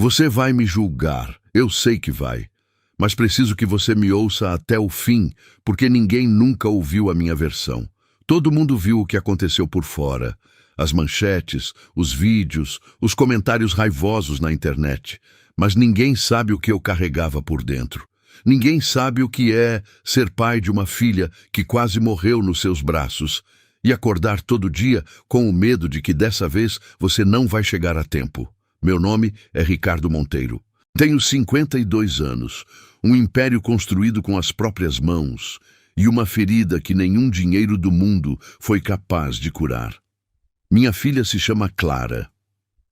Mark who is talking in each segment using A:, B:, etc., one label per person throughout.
A: Você vai me julgar, eu sei que vai. Mas preciso que você me ouça até o fim, porque ninguém nunca ouviu a minha versão. Todo mundo viu o que aconteceu por fora. As manchetes, os vídeos, os comentários raivosos na internet. Mas ninguém sabe o que eu carregava por dentro. Ninguém sabe o que é ser pai de uma filha que quase morreu nos seus braços e acordar todo dia com o medo de que dessa vez você não vai chegar a tempo. Meu nome é Ricardo Monteiro. Tenho 52 anos, um império construído com as próprias mãos e uma ferida que nenhum dinheiro do mundo foi capaz de curar. Minha filha se chama Clara.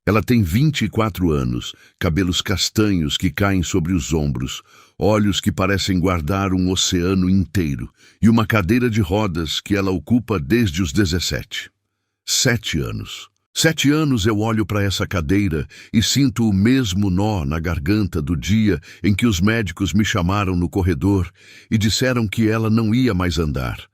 A: Ela tem 24 anos, cabelos castanhos que caem sobre os ombros, olhos que parecem guardar um oceano inteiro e uma cadeira de rodas que ela ocupa desde os 17. 7 anos. 7 anos eu olho para essa cadeira e sinto o mesmo nó na garganta do dia em que os médicos me chamaram no corredor e disseram que ela não ia mais andar.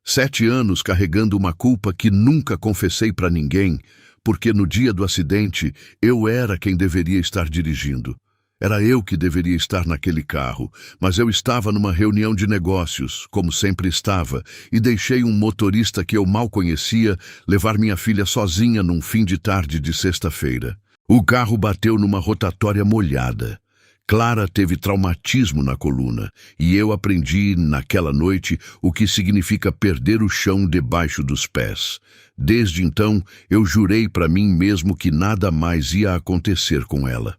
A: 7 anos carregando uma culpa que nunca confessei para ninguém, porque no dia do acidente eu era quem deveria estar dirigindo. Era eu que deveria estar naquele carro, mas eu estava numa reunião de negócios, como sempre estava, e deixei um motorista que eu mal conhecia levar minha filha sozinha num fim de tarde de sexta-feira. O carro bateu numa rotatória molhada. Clara teve traumatismo na coluna, e eu aprendi naquela noite o que significa perder o chão debaixo dos pés. Desde então, eu jurei para mim mesmo que nada mais ia acontecer com ela.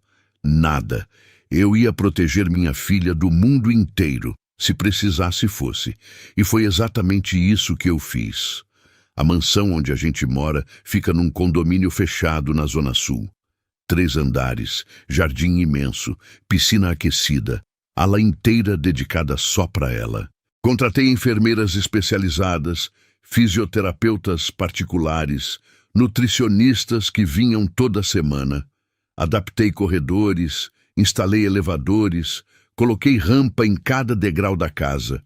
A: Nada. Eu ia proteger minha filha do mundo inteiro, se precisasse fosse. E foi exatamente isso que eu fiz. A mansão onde a gente mora fica num condomínio fechado na Zona Sul. 3 andares, jardim imenso, piscina aquecida, ala inteira dedicada só para ela. Contratei enfermeiras especializadas, fisioterapeutas particulares, nutricionistas que vinham toda semana. Adaptei corredores, instalei elevadores, coloquei rampa em cada degrau da casa.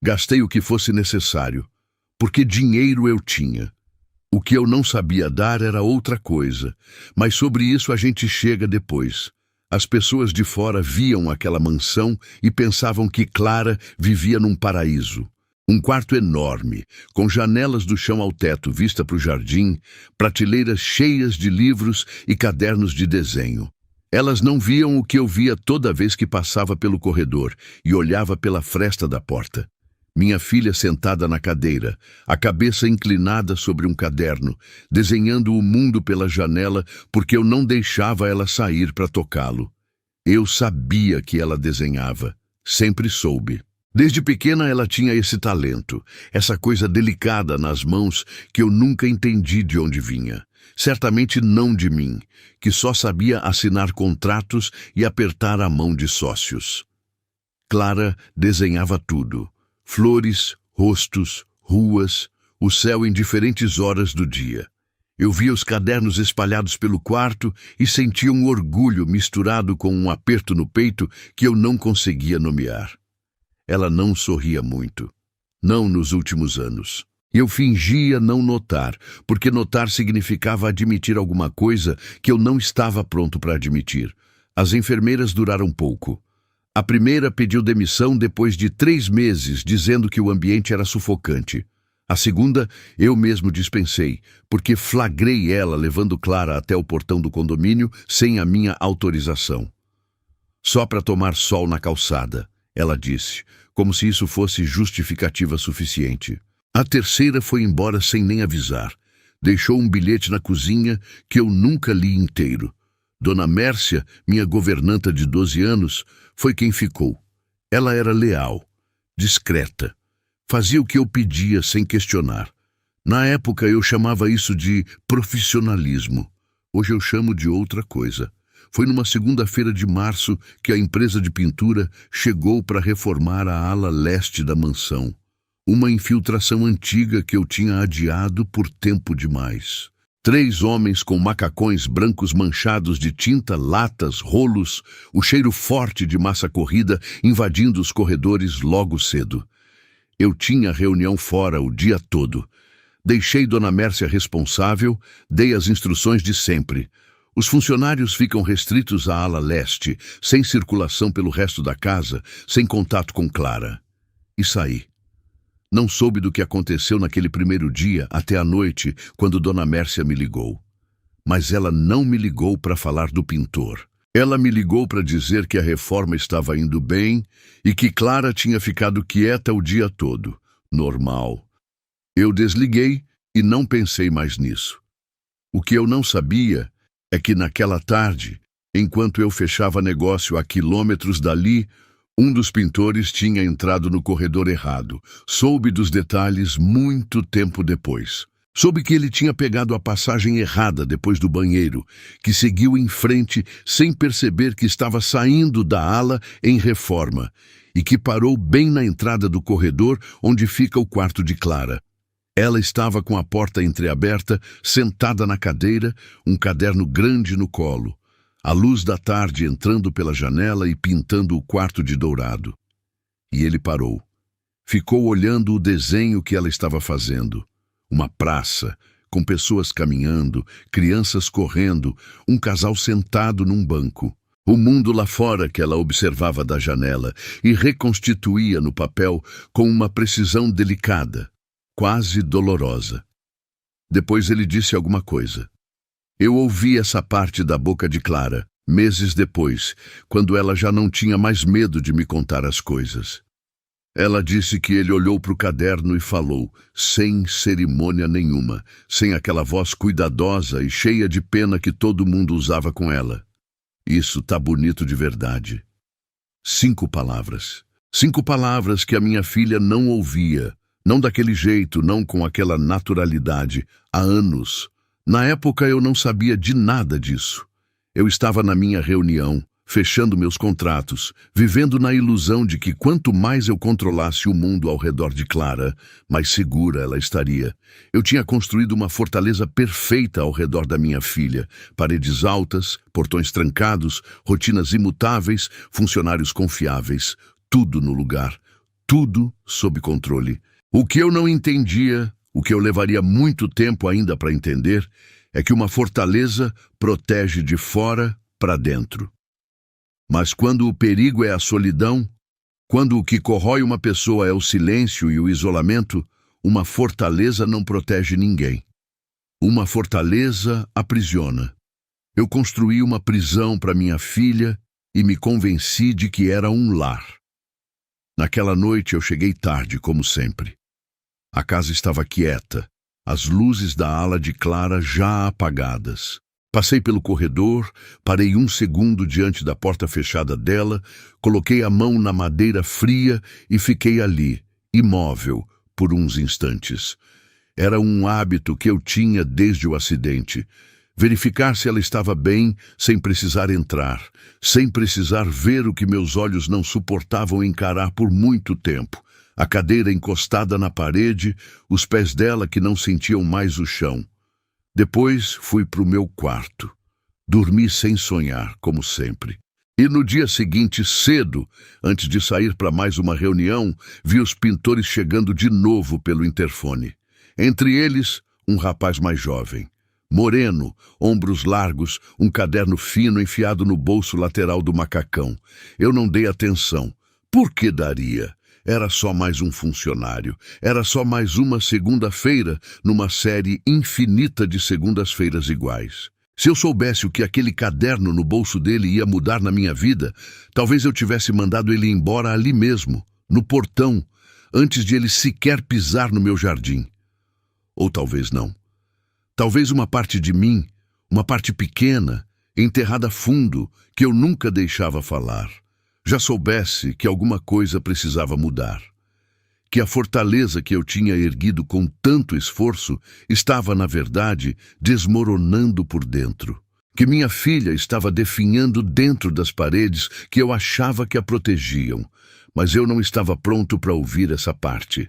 A: Gastei o que fosse necessário, porque dinheiro eu tinha. O que eu não sabia dar era outra coisa, mas sobre isso a gente chega depois. As pessoas de fora viam aquela mansão e pensavam que Clara vivia num paraíso. Um quarto enorme, com janelas do chão ao teto vista para o jardim, prateleiras cheias de livros e cadernos de desenho. Elas não viam o que eu via toda vez que passava pelo corredor e olhava pela fresta da porta. Minha filha sentada na cadeira, a cabeça inclinada sobre um caderno, desenhando o mundo pela janela porque eu não deixava ela sair para tocá-lo. Eu sabia que ela desenhava, sempre soube. Desde pequena ela tinha esse talento, essa coisa delicada nas mãos que eu nunca entendi de onde vinha. Certamente não de mim, que só sabia assinar contratos e apertar a mão de sócios. Clara desenhava tudo. Flores, rostos, ruas, o céu em diferentes horas do dia. Eu via os cadernos espalhados pelo quarto e sentia um orgulho misturado com um aperto no peito que eu não conseguia nomear. Ela não sorria muito. Não nos últimos anos. Eu fingia não notar, porque notar significava admitir alguma coisa que eu não estava pronto para admitir. As enfermeiras duraram pouco. A primeira pediu demissão depois de 3 meses, dizendo que o ambiente era sufocante. A segunda, eu mesmo dispensei, porque flagrei ela levando Clara até o portão do condomínio sem a minha autorização. Só para tomar sol na calçada, ela disse, como se isso fosse justificativa suficiente. A terceira foi embora sem nem avisar. Deixou um bilhete na cozinha que eu nunca li inteiro. Dona Mércia, minha governanta de 12 anos, foi quem ficou. Ela era leal, discreta. Fazia o que eu pedia sem questionar. Na época eu chamava isso de profissionalismo. Hoje eu chamo de outra coisa. Foi numa segunda-feira de março que a empresa de pintura chegou para reformar a ala leste da mansão. Uma infiltração antiga que eu tinha adiado por tempo demais. 3 homens com macacões brancos manchados de tinta, latas, rolos, o cheiro forte de massa corrida invadindo os corredores logo cedo. Eu tinha reunião fora o dia todo. Deixei Dona Mércia responsável, dei as instruções de sempre. Os funcionários ficam restritos à ala leste, sem circulação pelo resto da casa, sem contato com Clara. E saí. Não soube do que aconteceu naquele primeiro dia até a noite, quando Dona Mércia me ligou. Mas ela não me ligou para falar do pintor. Ela me ligou para dizer que a reforma estava indo bem e que Clara tinha ficado quieta o dia todo. Normal. Eu desliguei e não pensei mais nisso. O que eu não sabia é que naquela tarde, enquanto eu fechava negócio a quilômetros dali, um dos pintores tinha entrado no corredor errado. Soube dos detalhes muito tempo depois. Soube que ele tinha pegado a passagem errada depois do banheiro, que seguiu em frente sem perceber que estava saindo da ala em reforma e que parou bem na entrada do corredor onde fica o quarto de Clara. Ela estava com a porta entreaberta, sentada na cadeira, um caderno grande no colo. A luz da tarde entrando pela janela e pintando o quarto de dourado. E ele parou. Ficou olhando o desenho que ela estava fazendo. Uma praça, com pessoas caminhando, crianças correndo, um casal sentado num banco. O mundo lá fora que ela observava da janela e reconstituía no papel com uma precisão delicada, quase dolorosa. Depois ele disse alguma coisa. Eu ouvi essa parte da boca de Clara, meses depois, quando ela já não tinha mais medo de me contar as coisas. Ela disse que ele olhou para o caderno e falou, sem cerimônia nenhuma, sem aquela voz cuidadosa e cheia de pena que todo mundo usava com ela. Isso tá bonito de verdade. 5 palavras. 5 palavras que a minha filha não ouvia, não daquele jeito, não com aquela naturalidade, há anos. Na época eu não sabia de nada disso. Eu estava na minha reunião, fechando meus contratos, vivendo na ilusão de que quanto mais eu controlasse o mundo ao redor de Clara, mais segura ela estaria. Eu tinha construído uma fortaleza perfeita ao redor da minha filha. Paredes altas, portões trancados, rotinas imutáveis, funcionários confiáveis. Tudo no lugar, tudo sob controle. O que eu não entendia, o que eu levaria muito tempo ainda para entender, é que uma fortaleza protege de fora para dentro. Mas quando o perigo é a solidão, quando o que corrói uma pessoa é o silêncio e o isolamento, uma fortaleza não protege ninguém. Uma fortaleza aprisiona. Eu construí uma prisão para minha filha e me convenci de que era um lar. Naquela noite eu cheguei tarde, como sempre. A casa estava quieta, as luzes da ala de Clara já apagadas. Passei pelo corredor, parei 1 segundo diante da porta fechada dela, coloquei a mão na madeira fria e fiquei ali, imóvel, por uns instantes. Era um hábito que eu tinha desde o acidente. Verificar se ela estava bem, sem precisar entrar, sem precisar ver o que meus olhos não suportavam encarar por muito tempo. A cadeira encostada na parede, os pés dela que não sentiam mais o chão. Depois fui para o meu quarto. Dormi sem sonhar, como sempre. E no dia seguinte, cedo, antes de sair para mais uma reunião, vi os pintores chegando de novo pelo interfone. Entre eles, um rapaz mais jovem. Moreno, ombros largos, um caderno fino enfiado no bolso lateral do macacão. Eu não dei atenção. Por que daria? Era só mais um funcionário. Era só mais uma segunda-feira numa série infinita de segundas-feiras iguais. Se eu soubesse o que aquele caderno no bolso dele ia mudar na minha vida, talvez eu tivesse mandado ele embora ali mesmo, no portão, antes de ele sequer pisar no meu jardim. Ou talvez não. Talvez uma parte de mim, uma parte pequena, enterrada fundo, que eu nunca deixava falar, já soubesse que alguma coisa precisava mudar. Que a fortaleza que eu tinha erguido com tanto esforço estava, na verdade, desmoronando por dentro. Que minha filha estava definhando dentro das paredes que eu achava que a protegiam. Mas eu não estava pronto para ouvir essa parte.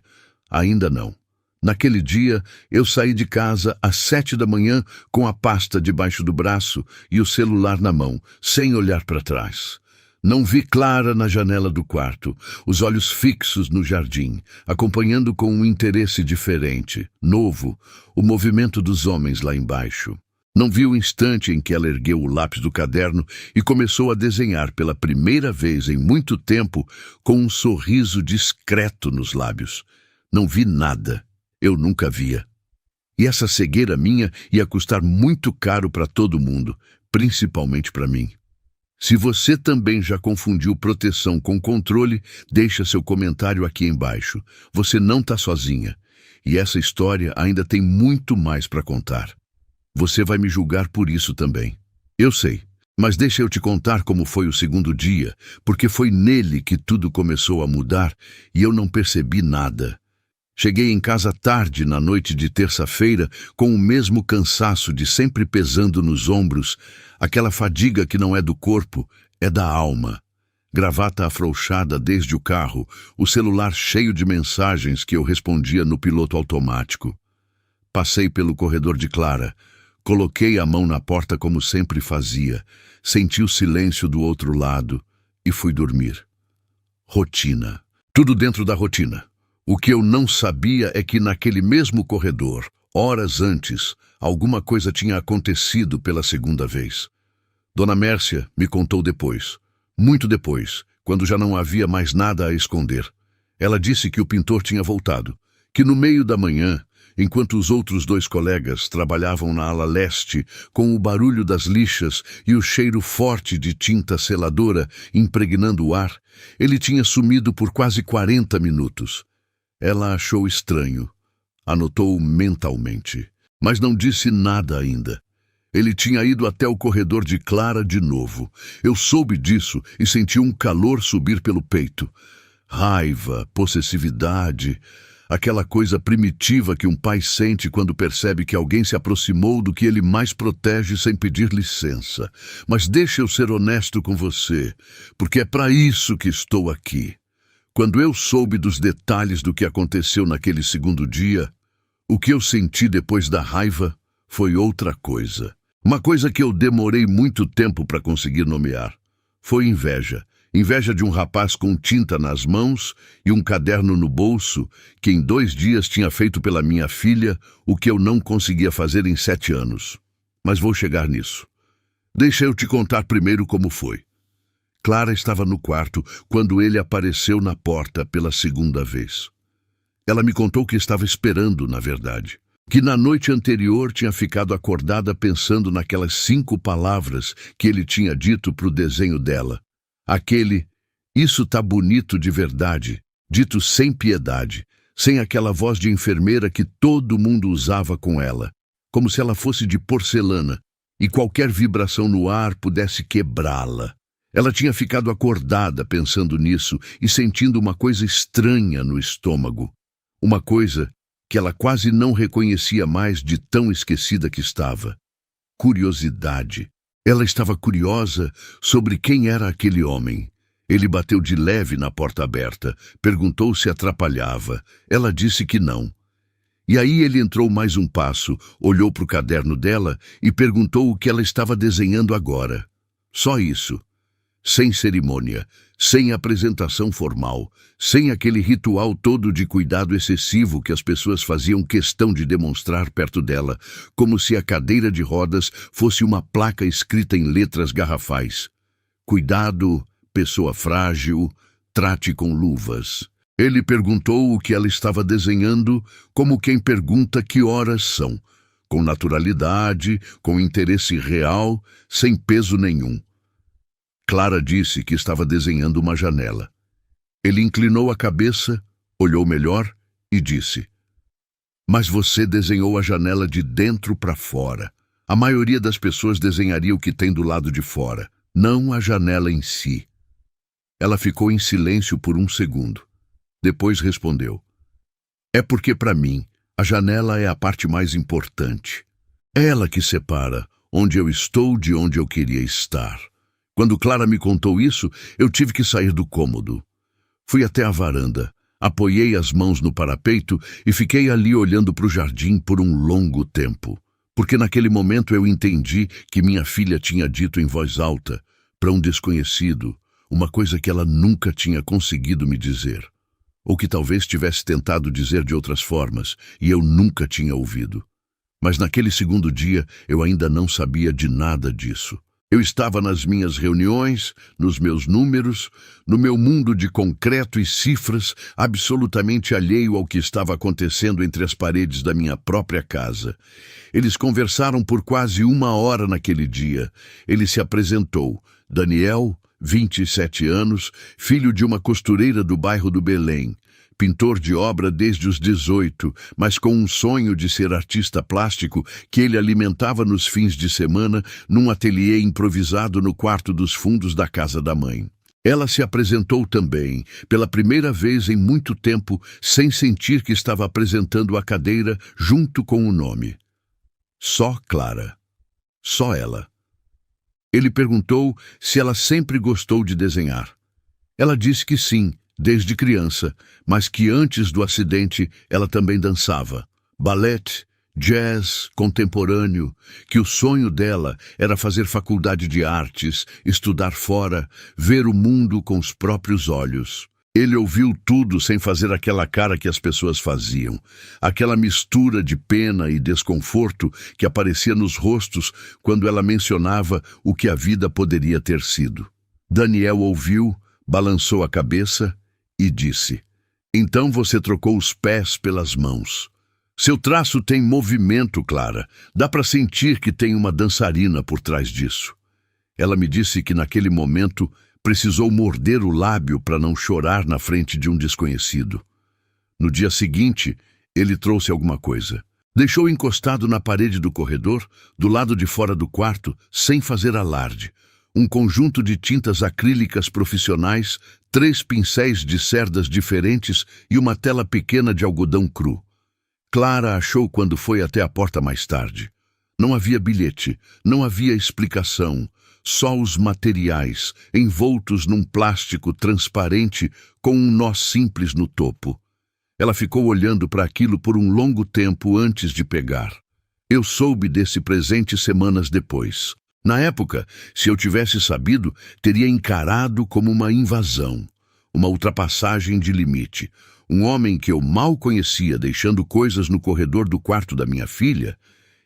A: Ainda não. Naquele dia, eu saí de casa às 7 da manhã com a pasta debaixo do braço e o celular na mão, sem olhar para trás. Não vi Clara na janela do quarto, os olhos fixos no jardim, acompanhando com um interesse diferente, novo, o movimento dos homens lá embaixo. Não vi o instante em que ela ergueu o lápis do caderno e começou a desenhar pela primeira vez em muito tempo com um sorriso discreto nos lábios. Não vi nada. Eu nunca via. E essa cegueira minha ia custar muito caro para todo mundo, principalmente para mim. Se você também já confundiu proteção com controle, deixa seu comentário aqui embaixo. Você não está sozinha. E essa história ainda tem muito mais para contar. Você vai me julgar por isso também. Eu sei, mas deixa eu te contar como foi o segundo dia, porque foi nele que tudo começou a mudar e eu não percebi nada. Cheguei em casa tarde na noite de terça-feira com o mesmo cansaço de sempre pesando nos ombros, aquela fadiga que não é do corpo, é da alma. Gravata afrouxada desde o carro, o celular cheio de mensagens que eu respondia no piloto automático. Passei pelo corredor de Clara, coloquei a mão na porta como sempre fazia, senti o silêncio do outro lado e fui dormir. Rotina. Tudo dentro da rotina. O que eu não sabia é que naquele mesmo corredor, horas antes, alguma coisa tinha acontecido pela segunda vez. Dona Mércia me contou depois, muito depois, quando já não havia mais nada a esconder. Ela disse que o pintor tinha voltado, que no meio da manhã, enquanto os outros dois colegas trabalhavam na ala leste, com o barulho das lixas e o cheiro forte de tinta seladora impregnando o ar, ele tinha sumido por quase 40 minutos. Ela achou estranho, anotou mentalmente, mas não disse nada ainda. Ele tinha ido até o corredor de Clara de novo. Eu soube disso e senti um calor subir pelo peito. Raiva, possessividade, aquela coisa primitiva que um pai sente quando percebe que alguém se aproximou do que ele mais protege sem pedir licença. Mas deixa eu ser honesto com você, porque é para isso que estou aqui. Quando eu soube dos detalhes do que aconteceu naquele segundo dia, o que eu senti depois da raiva foi outra coisa. Uma coisa que eu demorei muito tempo para conseguir nomear. Foi inveja. Inveja de um rapaz com tinta nas mãos e um caderno no bolso que em 2 dias tinha feito pela minha filha o que eu não conseguia fazer em 7 anos. Mas vou chegar nisso. Deixa eu te contar primeiro como foi. Clara estava no quarto quando ele apareceu na porta pela segunda vez. Ela me contou que estava esperando, na verdade. Que na noite anterior tinha ficado acordada pensando naquelas 5 palavras que ele tinha dito para o desenho dela. Aquele, isso tá bonito de verdade, dito sem piedade, sem aquela voz de enfermeira que todo mundo usava com ela, como se ela fosse de porcelana e qualquer vibração no ar pudesse quebrá-la. Ela tinha ficado acordada pensando nisso e sentindo uma coisa estranha no estômago. Uma coisa que ela quase não reconhecia mais de tão esquecida que estava. Curiosidade. Ela estava curiosa sobre quem era aquele homem. Ele bateu de leve na porta aberta, perguntou se atrapalhava. Ela disse que não. E aí ele entrou mais um passo, olhou para o caderno dela e perguntou o que ela estava desenhando agora. Só isso. Sem cerimônia, sem apresentação formal, sem aquele ritual todo de cuidado excessivo que as pessoas faziam questão de demonstrar perto dela, como se a cadeira de rodas fosse uma placa escrita em letras garrafais. Cuidado, pessoa frágil, trate com luvas. Ele perguntou o que ela estava desenhando, como quem pergunta que horas são, com naturalidade, com interesse real, sem peso nenhum. Clara disse que estava desenhando uma janela. Ele inclinou a cabeça, olhou melhor e disse: "Mas você desenhou a janela de dentro para fora. A maioria das pessoas desenharia o que tem do lado de fora, não a janela em si." Ela ficou em silêncio por 1 segundo. Depois respondeu: "É porque para mim, a janela é a parte mais importante. É ela que separa onde eu estou de onde eu queria estar." Quando Clara me contou isso, eu tive que sair do cômodo. Fui até a varanda, apoiei as mãos no parapeito e fiquei ali olhando para o jardim por um longo tempo. Porque naquele momento eu entendi que minha filha tinha dito em voz alta, para um desconhecido, uma coisa que ela nunca tinha conseguido me dizer. Ou que talvez tivesse tentado dizer de outras formas, e eu nunca tinha ouvido. Mas naquele segundo dia eu ainda não sabia de nada disso. Eu estava nas minhas reuniões, nos meus números, no meu mundo de concreto e cifras, absolutamente alheio ao que estava acontecendo entre as paredes da minha própria casa. Eles conversaram por quase 1 hora naquele dia. Ele se apresentou, Daniel, 27 anos, filho de uma costureira do bairro do Belém. Pintor de obra desde os 18, mas com um sonho de ser artista plástico que ele alimentava nos fins de semana num ateliê improvisado no quarto dos fundos da casa da mãe. Ela se apresentou também, pela primeira vez em muito tempo, sem sentir que estava apresentando a cadeira junto com o nome. Só Clara. Só ela. Ele perguntou se ela sempre gostou de desenhar. Ela disse que sim, desde criança, mas que antes do acidente ela também dançava. Ballet, jazz, contemporâneo, que o sonho dela era fazer faculdade de artes, estudar fora, ver o mundo com os próprios olhos. Ele ouviu tudo sem fazer aquela cara que as pessoas faziam, aquela mistura de pena e desconforto que aparecia nos rostos quando ela mencionava o que a vida poderia ter sido. Daniel ouviu, balançou a cabeça e disse: "Então você trocou os pés pelas mãos. Seu traço tem movimento, Clara. Dá para sentir que tem uma dançarina por trás disso." Ela me disse que naquele momento precisou morder o lábio para não chorar na frente de um desconhecido. No dia seguinte, ele trouxe alguma coisa. Deixou encostado na parede do corredor, do lado de fora do quarto, sem fazer alarde. Um conjunto de tintas acrílicas profissionais, 3 pincéis de cerdas diferentes e uma tela pequena de algodão cru. Clara achou quando foi até a porta mais tarde. Não havia bilhete, não havia explicação, só os materiais, envoltos num plástico transparente com um nó simples no topo. Ela ficou olhando para aquilo por um longo tempo antes de pegar. Eu soube desse presente semanas depois. Na época, se eu tivesse sabido, teria encarado como uma invasão, uma ultrapassagem de limite. Um homem que eu mal conhecia deixando coisas no corredor do quarto da minha filha,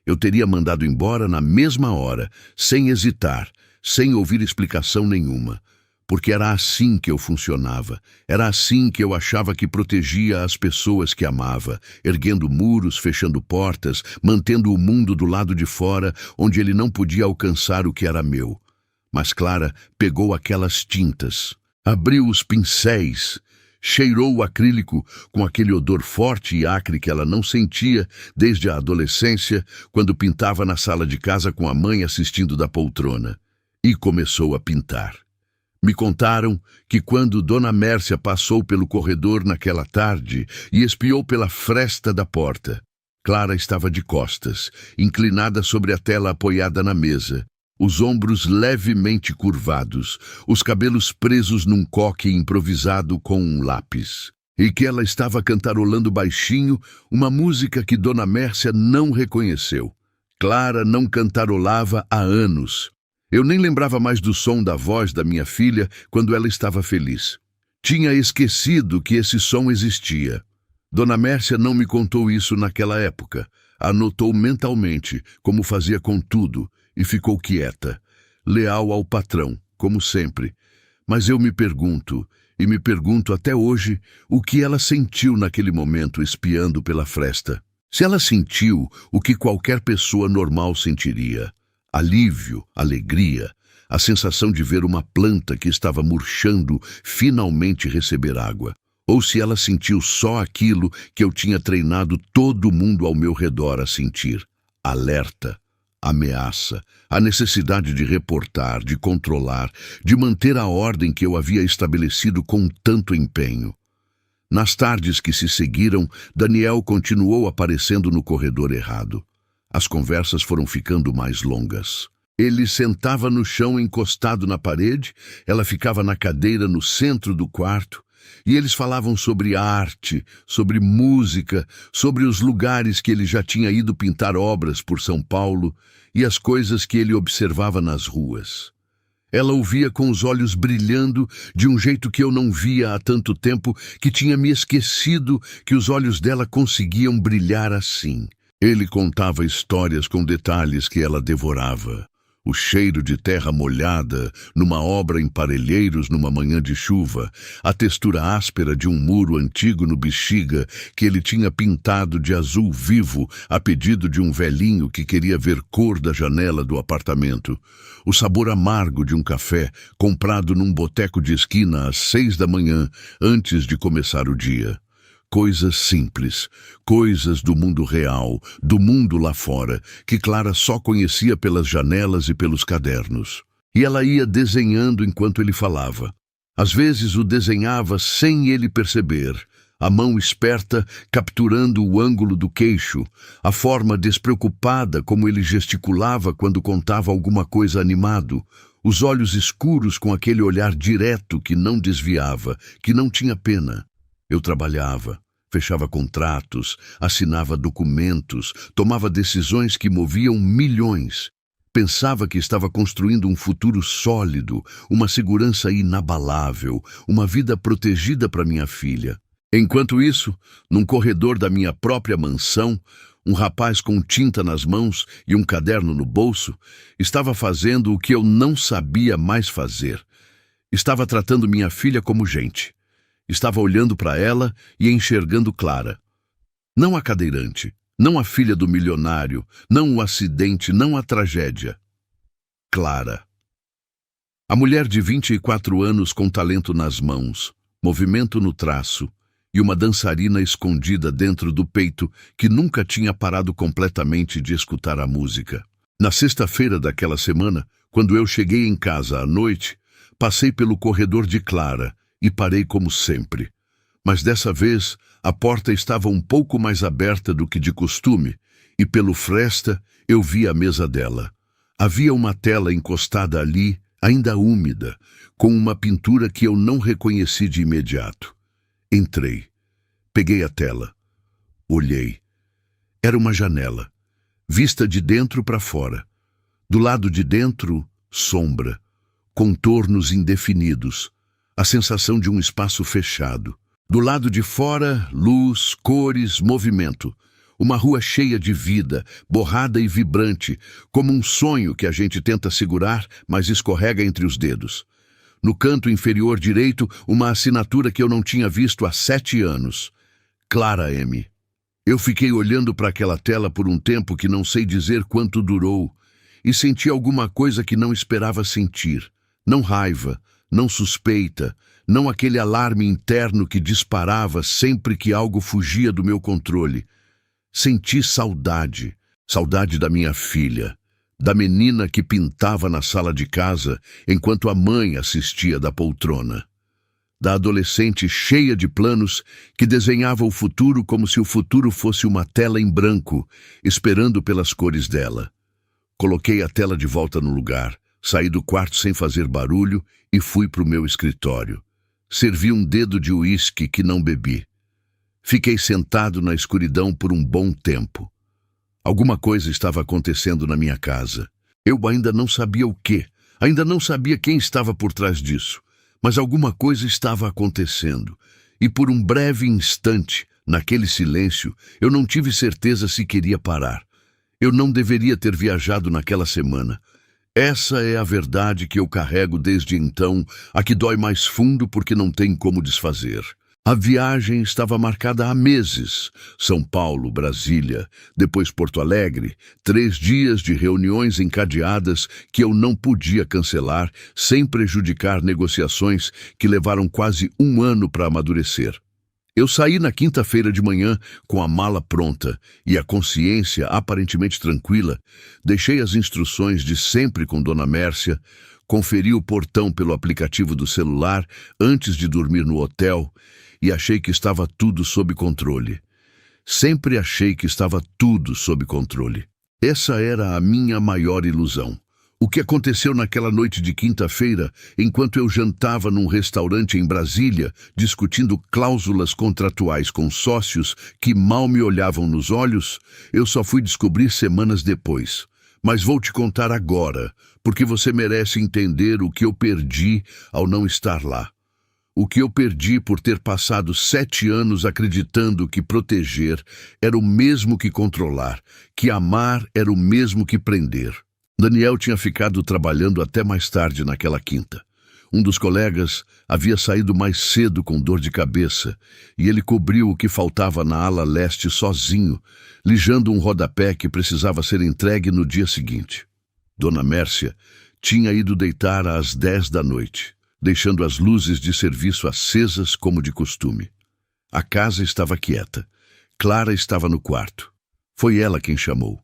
A: eu teria mandado embora na mesma hora, sem hesitar, sem ouvir explicação nenhuma. Porque era assim que eu funcionava, era assim que eu achava que protegia as pessoas que amava, erguendo muros, fechando portas, mantendo o mundo do lado de fora, onde ele não podia alcançar o que era meu. Mas Clara pegou aquelas tintas, abriu os pincéis, cheirou o acrílico com aquele odor forte e acre que ela não sentia desde a adolescência, quando pintava na sala de casa com a mãe assistindo da poltrona, e começou a pintar. Me contaram que quando Dona Mércia passou pelo corredor naquela tarde e espiou pela fresta da porta, Clara estava de costas, inclinada sobre a tela apoiada na mesa, os ombros levemente curvados, os cabelos presos num coque improvisado com um lápis, e que ela estava cantarolando baixinho uma música que Dona Mércia não reconheceu. Clara não cantarolava há anos. Eu nem lembrava mais do som da voz da minha filha quando ela estava feliz. Tinha esquecido que esse som existia. Dona Mércia não me contou isso naquela época. Anotou mentalmente, como fazia com tudo, e ficou quieta, leal ao patrão, como sempre. Mas eu me pergunto, e me pergunto até hoje, o que ela sentiu naquele momento espiando pela fresta. Se ela sentiu o que qualquer pessoa normal sentiria: alívio, alegria, a sensação de ver uma planta que estava murchando finalmente receber água. Ou se ela sentiu só aquilo que eu tinha treinado todo mundo ao meu redor a sentir: alerta, ameaça, a necessidade de reportar, de controlar, de manter a ordem que eu havia estabelecido com tanto empenho. Nas tardes que se seguiram, Daniel continuou aparecendo no corredor errado. As conversas foram ficando mais longas. Ele sentava no chão encostado na parede, ela ficava na cadeira no centro do quarto, e eles falavam sobre arte, sobre música, sobre os lugares que ele já tinha ido pintar obras por São Paulo e as coisas que ele observava nas ruas. Ela ouvia com os olhos brilhando de um jeito que eu não via há tanto tempo que tinha me esquecido que os olhos dela conseguiam brilhar assim. Ele contava histórias com detalhes que ela devorava. O cheiro de terra molhada, numa obra em Parelheiros numa manhã de chuva, a textura áspera de um muro antigo no Bexiga que ele tinha pintado de azul vivo a pedido de um velhinho que queria ver cor da janela do apartamento, o sabor amargo de um café comprado num boteco de esquina às 6 da manhã antes de começar o dia. Coisas simples, coisas do mundo real, do mundo lá fora, que Clara só conhecia pelas janelas e pelos cadernos. E ela ia desenhando enquanto ele falava. Às vezes o desenhava sem ele perceber, a mão esperta capturando o ângulo do queixo, a forma despreocupada como ele gesticulava quando contava alguma coisa animado, os olhos escuros com aquele olhar direto que não desviava, que não tinha pena. Eu trabalhava, fechava contratos, assinava documentos, tomava decisões que moviam milhões. Pensava que estava construindo um futuro sólido, uma segurança inabalável, uma vida protegida para minha filha. Enquanto isso, num corredor da minha própria mansão, um rapaz com tinta nas mãos e um caderno no bolso estava fazendo o que eu não sabia mais fazer. Estava tratando minha filha como gente. Estava olhando para ela e enxergando Clara. Não a cadeirante, não a filha do milionário, não o acidente, não a tragédia. Clara. A mulher de 24 anos com talento nas mãos, movimento no traço e uma dançarina escondida dentro do peito que nunca tinha parado completamente de escutar a música. Na sexta-feira daquela semana, quando eu cheguei em casa à noite, passei pelo corredor de Clara e parei como sempre. Mas dessa vez, a porta estava um pouco mais aberta do que de costume, e pelo fresta eu vi a mesa dela. Havia uma tela encostada ali, ainda úmida, com uma pintura que eu não reconheci de imediato. Entrei. Peguei a tela. Olhei. Era uma janela, vista de dentro para fora. Do lado de dentro, sombra, contornos indefinidos, a sensação de um espaço fechado. Do lado de fora, luz, cores, movimento. Uma rua cheia de vida, borrada e vibrante, como um sonho que a gente tenta segurar, mas escorrega entre os dedos. No canto inferior direito, uma assinatura que eu não tinha visto há 7 anos. Clara M. Eu fiquei olhando para aquela tela por um tempo que não sei dizer quanto durou, e senti alguma coisa que não esperava sentir. Não raiva, não suspeita, não aquele alarme interno que disparava sempre que algo fugia do meu controle. Senti saudade, saudade da minha filha, da menina que pintava na sala de casa enquanto a mãe assistia da poltrona, da adolescente cheia de planos que desenhava o futuro como se o futuro fosse uma tela em branco, esperando pelas cores dela. Coloquei a tela de volta no lugar, saí do quarto sem fazer barulho e fui para o meu escritório. Servi um dedo de uísque que não bebi. Fiquei sentado na escuridão por um bom tempo. Alguma coisa estava acontecendo na minha casa. Eu ainda não sabia o quê, ainda não sabia quem estava por trás disso, mas alguma coisa estava acontecendo. E por um breve instante, naquele silêncio, eu não tive certeza se queria parar. Eu não deveria ter viajado naquela semana. Essa é a verdade que eu carrego desde então, a que dói mais fundo porque não tem como desfazer. A viagem estava marcada há meses. São Paulo, Brasília, depois Porto Alegre, 3 dias de reuniões encadeadas que eu não podia cancelar sem prejudicar negociações que levaram quase 1 ano para amadurecer. Eu saí na quinta-feira de manhã com a mala pronta e a consciência aparentemente tranquila. Deixei as instruções de sempre com Dona Mércia, conferi o portão pelo aplicativo do celular antes de dormir no hotel e achei que estava tudo sob controle. Sempre achei que estava tudo sob controle. Essa era a minha maior ilusão. O que aconteceu naquela noite de quinta-feira, enquanto eu jantava num restaurante em Brasília, discutindo cláusulas contratuais com sócios que mal me olhavam nos olhos, eu só fui descobrir semanas depois. Mas vou te contar agora, porque você merece entender o que eu perdi ao não estar lá. O que eu perdi por ter passado 7 anos acreditando que proteger era o mesmo que controlar, que amar era o mesmo que prender. Daniel tinha ficado trabalhando até mais tarde naquela quinta. Um dos colegas havia saído mais cedo com dor de cabeça, e ele cobriu o que faltava na ala leste sozinho, lijando um rodapé que precisava ser entregue no dia seguinte. Dona Mércia tinha ido deitar às 10 da noite, deixando as luzes de serviço acesas como de costume. A casa estava quieta. Clara estava no quarto. Foi ela quem chamou.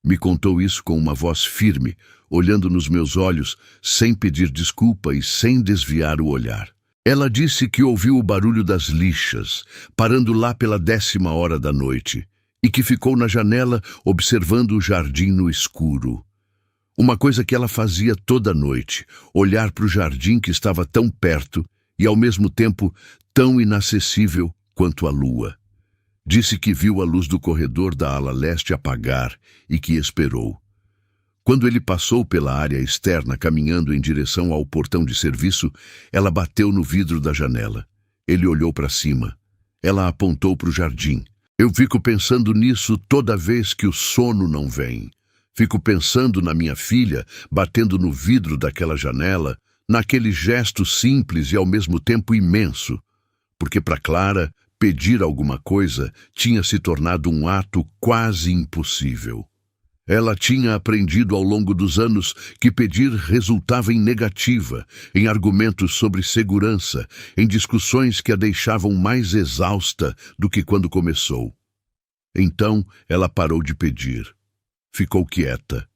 A: Me contou isso com uma voz firme, olhando nos meus olhos, sem pedir desculpa e sem desviar o olhar. Ela disse que ouviu o barulho das lixas, parando lá pela 10ª hora da noite, e que ficou na janela observando o jardim no escuro. Uma coisa que ela fazia toda noite, olhar para o jardim que estava tão perto e, ao mesmo tempo, tão inacessível quanto a lua. Disse que viu a luz do corredor da ala leste apagar e que esperou. Quando ele passou pela área externa, caminhando em direção ao portão de serviço, ela bateu no vidro da janela. Ele olhou para cima. Ela apontou para o jardim. Eu fico pensando nisso toda vez que o sono não vem. Fico pensando na minha filha, batendo no vidro daquela janela, naquele gesto simples e ao mesmo tempo imenso. Porque para Clara, pedir alguma coisa tinha se tornado um ato quase impossível. Ela tinha aprendido ao longo dos anos que pedir resultava em negativa, em argumentos sobre segurança, em discussões que a deixavam mais exausta do que quando começou. Então ela parou de pedir. Ficou quieta.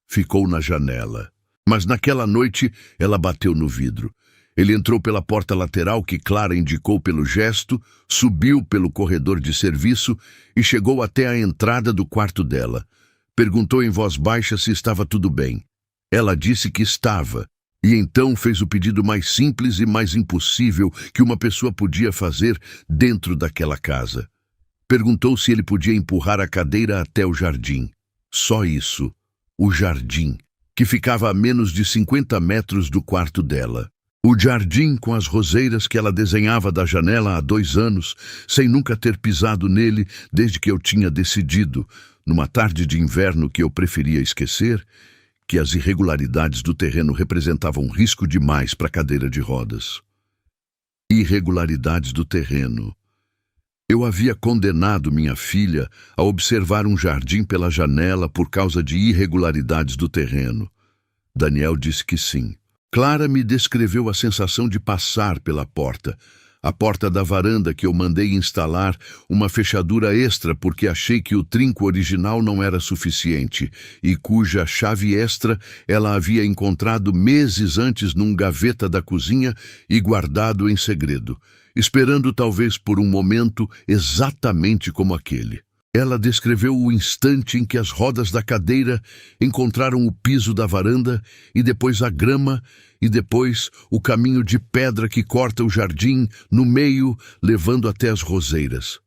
A: Ficou na janela. Mas naquela noite ela bateu no vidro. Ele entrou pela porta lateral que Clara indicou pelo gesto, subiu pelo corredor de serviço e chegou até a entrada do quarto dela. Perguntou em voz baixa se estava tudo bem. Ela disse que estava, e então fez o pedido mais simples e mais impossível que uma pessoa podia fazer dentro daquela casa. Perguntou se ele podia empurrar a cadeira até o jardim. Só isso, o jardim, que ficava a menos de 50 metros do quarto dela. O jardim com as roseiras que ela desenhava da janela há 2 anos, sem nunca ter pisado nele desde que eu tinha decidido, numa tarde de inverno que eu preferia esquecer, que as irregularidades do terreno representavam risco demais para a cadeira de rodas. Irregularidades do terreno. Eu havia condenado minha filha a observar um jardim pela janela por causa de irregularidades do terreno. Daniel disse que sim. Clara me descreveu a sensação de passar pela porta, a porta da varanda que eu mandei instalar uma fechadura extra porque achei que o trinco original não era suficiente e cuja chave extra ela havia encontrado meses antes num gaveta da cozinha e guardado em segredo, esperando talvez por um momento exatamente como aquele. Ela descreveu o instante em que as rodas da cadeira encontraram o piso da varanda e depois a grama e depois o caminho de pedra que corta o jardim no meio, levando até as roseiras.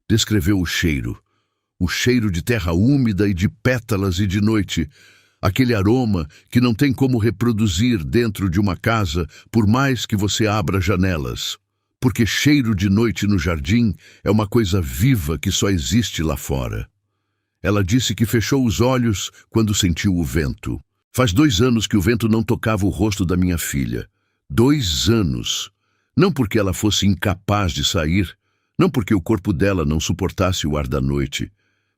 A: Descreveu o cheiro de terra úmida e de pétalas e de noite, aquele aroma que não tem como reproduzir dentro de uma casa por mais que você abra janelas. Porque cheiro de noite no jardim é uma coisa viva que só existe lá fora. Ela disse que fechou os olhos quando sentiu o vento. Faz 2 anos que o vento não tocava o rosto da minha filha. 2 anos. Não porque ela fosse incapaz de sair, não porque o corpo dela não suportasse o ar da noite,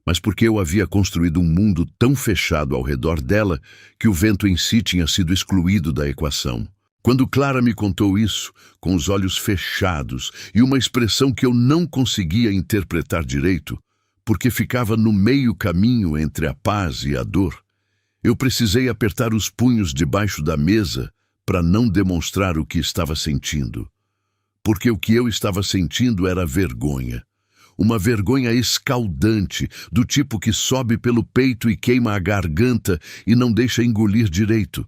A: mas porque eu havia construído um mundo tão fechado ao redor dela que o vento em si tinha sido excluído da equação. Quando Clara me contou isso, com os olhos fechados e uma expressão que eu não conseguia interpretar direito, porque ficava no meio caminho entre a paz e a dor, eu precisei apertar os punhos debaixo da mesa para não demonstrar o que estava sentindo. Porque o que eu estava sentindo era vergonha. Uma vergonha escaldante, do tipo que sobe pelo peito e queima a garganta e não deixa engolir direito.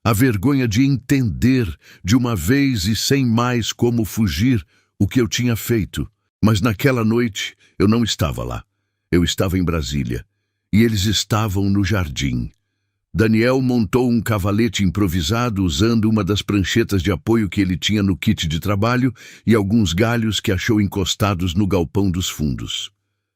A: A vergonha de entender, de uma vez e sem mais como fugir, o que eu tinha feito. Mas naquela noite eu não estava lá. Eu estava em Brasília. E eles estavam no jardim. Daniel montou um cavalete improvisado usando uma das pranchetas de apoio que ele tinha no kit de trabalho e alguns galhos que achou encostados no galpão dos fundos.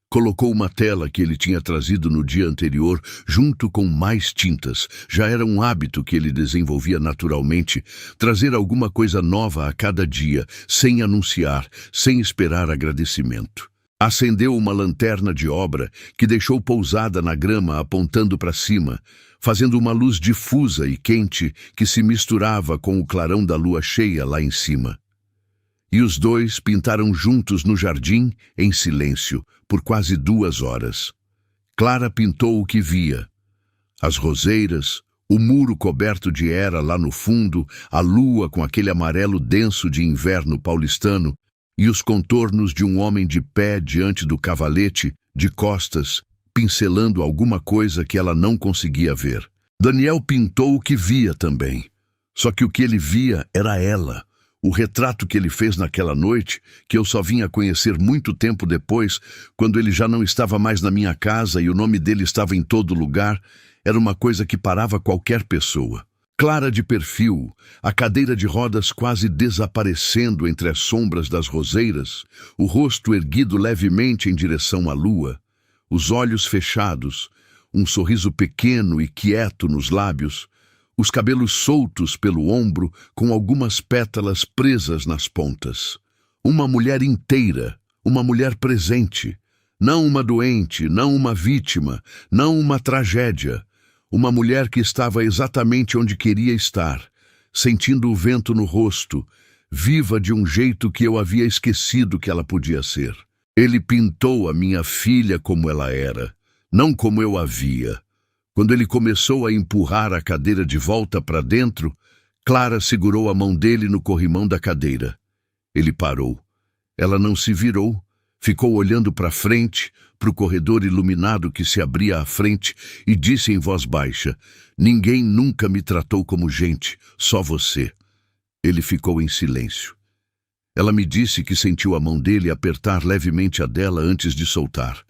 A: Colocou uma tela que ele tinha trazido no dia anterior junto com mais tintas. Já era um hábito que ele desenvolvia naturalmente, trazer alguma coisa nova a cada dia, sem anunciar, sem esperar agradecimento. Acendeu uma lanterna de obra que deixou pousada na grama apontando para cima, fazendo uma luz difusa e quente que se misturava com o clarão da lua cheia lá em cima. E os dois pintaram juntos no jardim, em silêncio, por quase 2 horas. Clara pintou o que via. As roseiras, o muro coberto de era lá no fundo, a lua com aquele amarelo denso de inverno paulistano, e os contornos de um homem de pé diante do cavalete, de costas, pincelando alguma coisa que ela não conseguia ver. Daniel pintou o que via também. Só que o que ele via era ela. O retrato que ele fez naquela noite, que eu só vim a conhecer muito tempo depois, quando ele já não estava mais na minha casa e o nome dele estava em todo lugar, era uma coisa que parava qualquer pessoa. Clara de perfil, a cadeira de rodas quase desaparecendo entre as sombras das roseiras, o rosto erguido levemente em direção à lua, os olhos fechados, um sorriso pequeno e quieto nos lábios, os cabelos soltos pelo ombro com algumas pétalas presas nas pontas. Uma mulher inteira, uma mulher presente, não uma doente, não uma vítima, não uma tragédia. Uma mulher que estava exatamente onde queria estar, sentindo o vento no rosto, viva de um jeito que eu havia esquecido que ela podia ser. Ele pintou a minha filha como ela era, não como eu a via. Quando ele começou a empurrar a cadeira de volta para dentro, Clara segurou a mão dele no corrimão da cadeira. Ele parou. Ela não se virou, ficou olhando para frente, para o corredor iluminado que se abria à frente, e disse em voz baixa: "Ninguém nunca me tratou como gente, só você." Ele ficou em silêncio. Ela me disse que sentiu a mão dele apertar levemente a dela antes de soltar.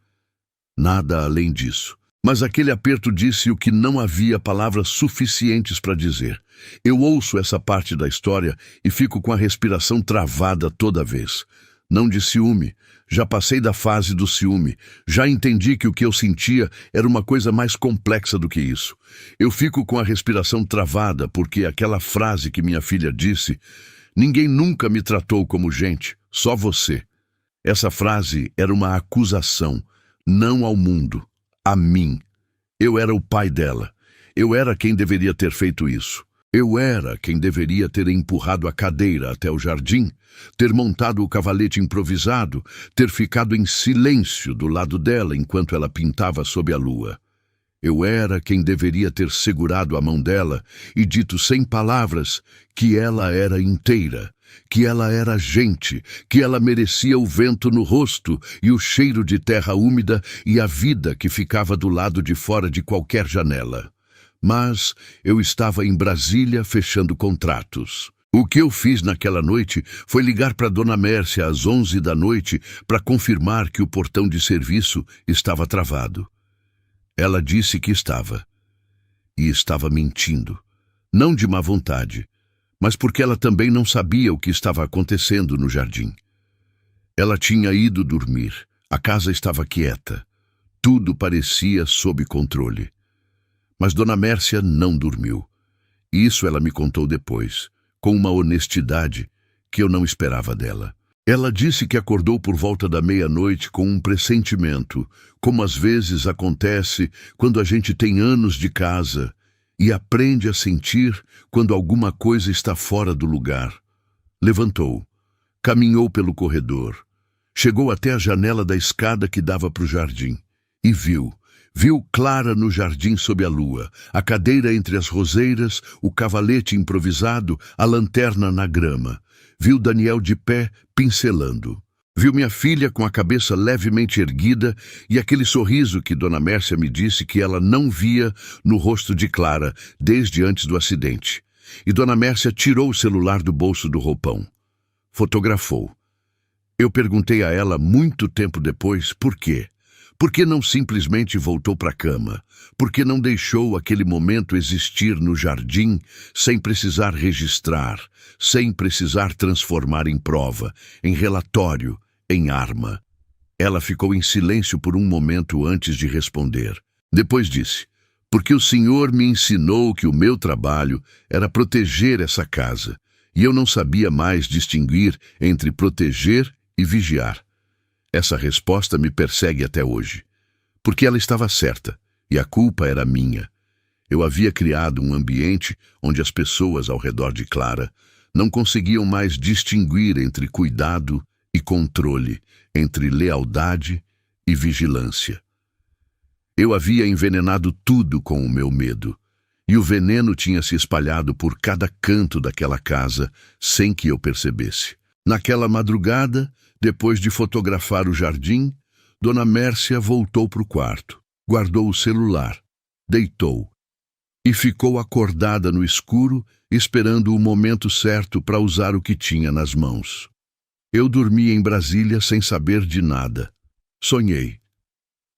A: Nada além disso. Mas aquele aperto disse o que não havia palavras suficientes para dizer. Eu ouço essa parte da história e fico com a respiração travada toda vez. Não de ciúme. Já passei da fase do ciúme. Já entendi que o que eu sentia era uma coisa mais complexa do que isso. Eu fico com a respiração travada porque aquela frase que minha filha disse: "Ninguém nunca me tratou como gente, só você." Essa frase era uma acusação, não ao mundo, a mim. Eu era o pai dela. Eu era quem deveria ter feito isso. Eu era quem deveria ter empurrado a cadeira até o jardim, ter montado o cavalete improvisado, ter ficado em silêncio do lado dela enquanto ela pintava sob a lua. Eu era quem deveria ter segurado a mão dela e dito sem palavras que ela era inteira, que ela era gente, que ela merecia o vento no rosto e o cheiro de terra úmida e a vida que ficava do lado de fora de qualquer janela. Mas eu estava em Brasília fechando contratos. O que eu fiz naquela noite foi ligar para Dona Mércia às 11 da noite para confirmar que o portão de serviço estava travado. Ela disse que estava. E estava mentindo. Não de má vontade, mas porque ela também não sabia o que estava acontecendo no jardim. Ela tinha ido dormir. A casa estava quieta. Tudo parecia sob controle. Mas Dona Mércia não dormiu. Isso ela me contou depois, com uma honestidade que eu não esperava dela. Ela disse que acordou por volta da meia-noite com um pressentimento, como às vezes acontece quando a gente tem anos de casa e aprende a sentir quando alguma coisa está fora do lugar. Levantou, caminhou pelo corredor, chegou até a janela da escada que dava para o jardim e viu Clara no jardim sob a lua, a cadeira entre as roseiras, o cavalete improvisado, a lanterna na grama. Viu Daniel de pé, pincelando. Viu minha filha com a cabeça levemente erguida e aquele sorriso que Dona Mércia me disse que ela não via no rosto de Clara desde antes do acidente. E Dona Mércia tirou o celular do bolso do roupão. Fotografou. Eu perguntei a ela muito tempo depois por quê. Por que não simplesmente voltou para a cama? Por que não deixou aquele momento existir no jardim sem precisar registrar, sem precisar transformar em prova, em relatório, em arma? Ela ficou em silêncio por um momento antes de responder. Depois disse: porque o Senhor me ensinou que o meu trabalho era proteger essa casa, e eu não sabia mais distinguir entre proteger e vigiar. Essa resposta me persegue até hoje. Porque ela estava certa, e a culpa era minha. Eu havia criado um ambiente onde as pessoas ao redor de Clara não conseguiam mais distinguir entre cuidado e controle, entre lealdade e vigilância. Eu havia envenenado tudo com o meu medo, e o veneno tinha se espalhado por cada canto daquela casa sem que eu percebesse. Naquela madrugada, depois de fotografar o jardim, Dona Mércia voltou para o quarto, guardou o celular, deitou e ficou acordada no escuro, esperando o momento certo para usar o que tinha nas mãos. Eu dormi em Brasília sem saber de nada. Sonhei.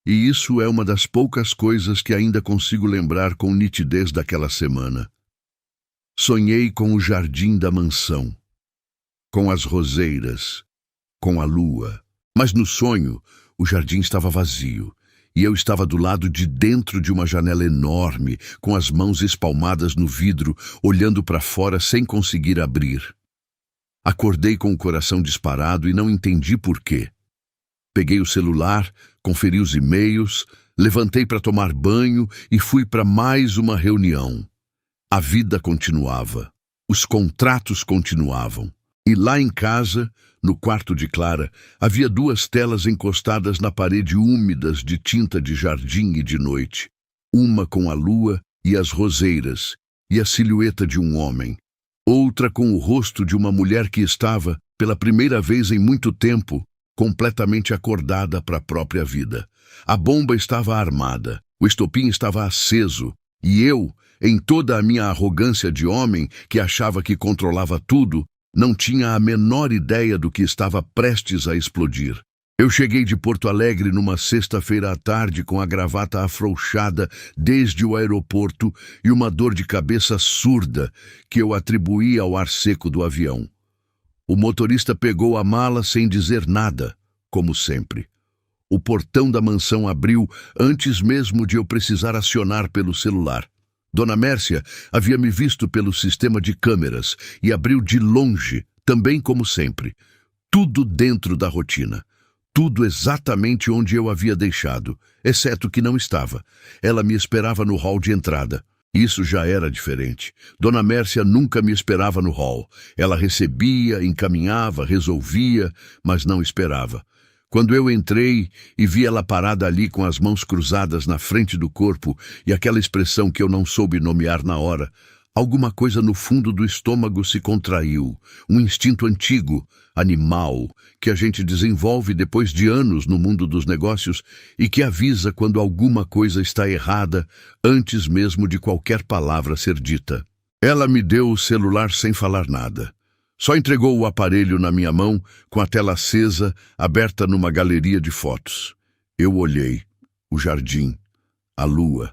A: E isso é uma das poucas coisas que ainda consigo lembrar com nitidez daquela semana. Sonhei com o jardim da mansão, com as roseiras, com a lua. Mas no sonho, o jardim estava vazio, e eu estava do lado de dentro de uma janela enorme, com as mãos espalmadas no vidro, olhando para fora sem conseguir abrir. Acordei com o coração disparado e não entendi por quê. Peguei o celular, conferi os e-mails, levantei para tomar banho e fui para mais uma reunião. A vida continuava, os contratos continuavam. E lá em casa, no quarto de Clara, havia 2 telas encostadas na parede úmidas de tinta de jardim e de noite. Uma com a lua e as roseiras, e a silhueta de um homem. Outra com o rosto de uma mulher que estava, pela primeira vez em muito tempo, completamente acordada para a própria vida. A bomba estava armada, o estopim estava aceso, e eu, em toda a minha arrogância de homem que achava que controlava tudo, não tinha a menor ideia do que estava prestes a explodir. Eu cheguei de Porto Alegre numa sexta-feira à tarde com a gravata afrouxada desde o aeroporto e uma dor de cabeça surda que eu atribuí ao ar seco do avião. O motorista pegou a mala sem dizer nada, como sempre. O portão da mansão abriu antes mesmo de eu precisar acionar pelo celular. Dona Mércia havia me visto pelo sistema de câmeras e abriu de longe, também como sempre. Tudo dentro da rotina. Tudo exatamente onde eu havia deixado, exceto que não estava. Ela me esperava no hall de entrada. Isso já era diferente. Dona Mércia nunca me esperava no hall. Ela recebia, encaminhava, resolvia, mas não esperava. Quando eu entrei e vi ela parada ali com as mãos cruzadas na frente do corpo e aquela expressão que eu não soube nomear na hora, alguma coisa no fundo do estômago se contraiu, um instinto antigo, animal, que a gente desenvolve depois de anos no mundo dos negócios e que avisa quando alguma coisa está errada antes mesmo de qualquer palavra ser dita. Ela me deu o celular sem falar nada. Só entregou o aparelho na minha mão, com a tela acesa, aberta numa galeria de fotos. Eu olhei. O jardim, a lua,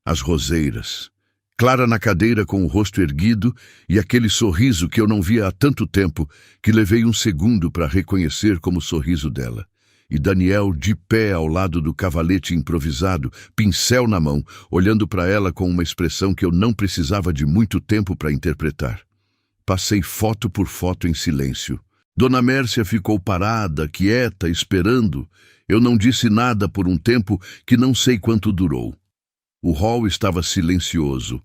A: as roseiras. Clara na cadeira com o rosto erguido e aquele sorriso que eu não via há tanto tempo que levei um segundo para reconhecer como o sorriso dela. E Daniel de pé ao lado do cavalete improvisado, pincel na mão, olhando para ela com uma expressão que eu não precisava de muito tempo para interpretar. Passei foto por foto em silêncio. Dona Mércia ficou parada, quieta, esperando. Eu não disse nada por um tempo que não sei quanto durou. O hall estava silencioso.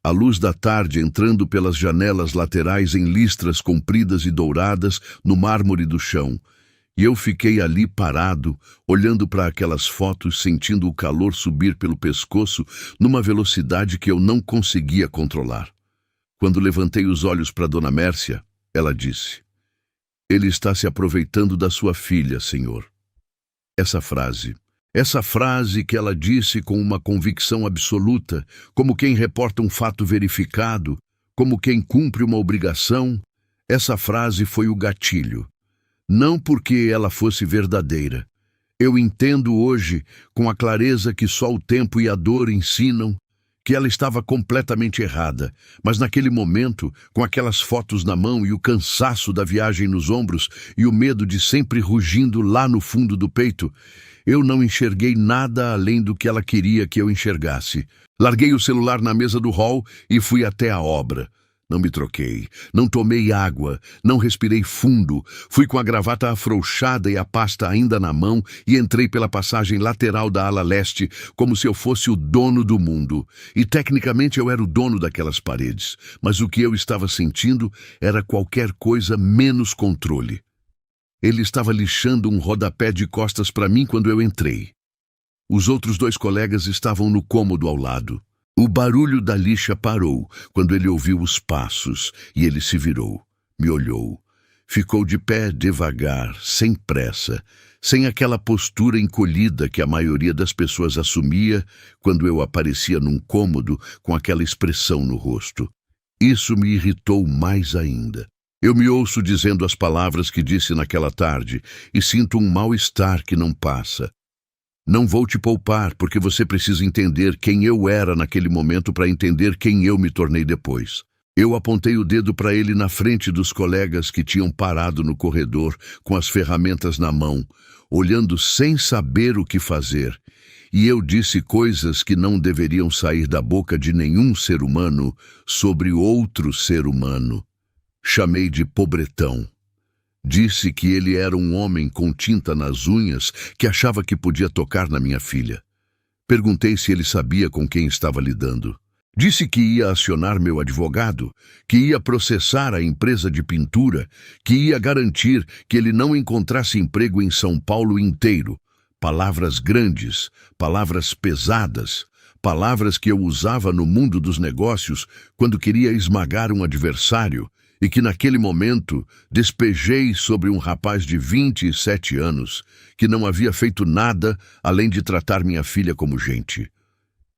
A: A luz da tarde entrando pelas janelas laterais em listras compridas e douradas no mármore do chão. E eu fiquei ali parado, olhando para aquelas fotos, sentindo o calor subir pelo pescoço numa velocidade que eu não conseguia controlar. Quando levantei os olhos para Dona Mércia, ela disse: "Ele está se aproveitando da sua filha, senhor." Essa frase que ela disse com uma convicção absoluta, como quem reporta um fato verificado, como quem cumpre uma obrigação, essa frase foi o gatilho. Não porque ela fosse verdadeira. Eu entendo hoje, com a clareza que só o tempo e a dor ensinam, que ela estava completamente errada, mas naquele momento, com aquelas fotos na mão e o cansaço da viagem nos ombros e o medo de sempre rugindo lá no fundo do peito, eu não enxerguei nada além do que ela queria que eu enxergasse. Larguei o celular na mesa do hall e fui até a obra. Não me troquei, não tomei água, não respirei fundo, fui com a gravata afrouxada e a pasta ainda na mão e entrei pela passagem lateral da ala leste como se eu fosse o dono do mundo. E tecnicamente eu era o dono daquelas paredes, mas o que eu estava sentindo era qualquer coisa menos controle. Ele estava lixando um rodapé de costas para mim quando eu entrei. Os outros 2 colegas estavam no cômodo ao lado. O barulho da lixa parou quando ele ouviu os passos e ele se virou, me olhou. Ficou de pé devagar, sem pressa, sem aquela postura encolhida que a maioria das pessoas assumia quando eu aparecia num cômodo com aquela expressão no rosto. Isso me irritou mais ainda. Eu me ouço dizendo as palavras que disse naquela tarde e sinto um mal-estar que não passa. Não vou te poupar, porque você precisa entender quem eu era naquele momento para entender quem eu me tornei depois. Eu apontei o dedo para ele na frente dos colegas que tinham parado no corredor com as ferramentas na mão, olhando sem saber o que fazer. E eu disse coisas que não deveriam sair da boca de nenhum ser humano sobre outro ser humano. Chamei de pobretão. Disse que ele era um homem com tinta nas unhas que achava que podia tocar na minha filha. Perguntei se ele sabia com quem estava lidando. Disse que ia acionar meu advogado, que ia processar a empresa de pintura, que ia garantir que ele não encontrasse emprego em São Paulo inteiro. Palavras grandes, palavras pesadas, palavras que eu usava no mundo dos negócios quando queria esmagar um adversário, e que naquele momento despejei sobre um rapaz de 27 anos que não havia feito nada além de tratar minha filha como gente.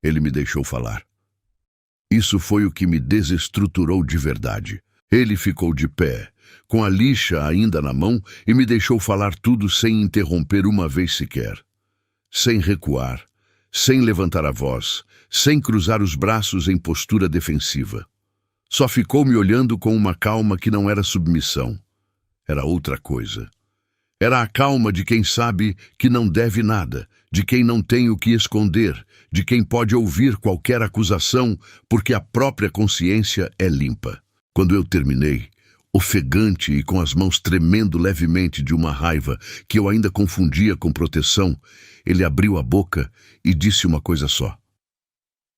A: Ele me deixou falar. Isso foi o que me desestruturou de verdade. Ele ficou de pé, com a lixa ainda na mão, e me deixou falar tudo sem interromper uma vez sequer. Sem recuar, sem levantar a voz, sem cruzar os braços em postura defensiva. Só ficou me olhando com uma calma que não era submissão. Era outra coisa. Era a calma de quem sabe que não deve nada, de quem não tem o que esconder, de quem pode ouvir qualquer acusação porque a própria consciência é limpa. Quando eu terminei, ofegante e com as mãos tremendo levemente de uma raiva que eu ainda confundia com proteção, ele abriu a boca e disse uma coisa só.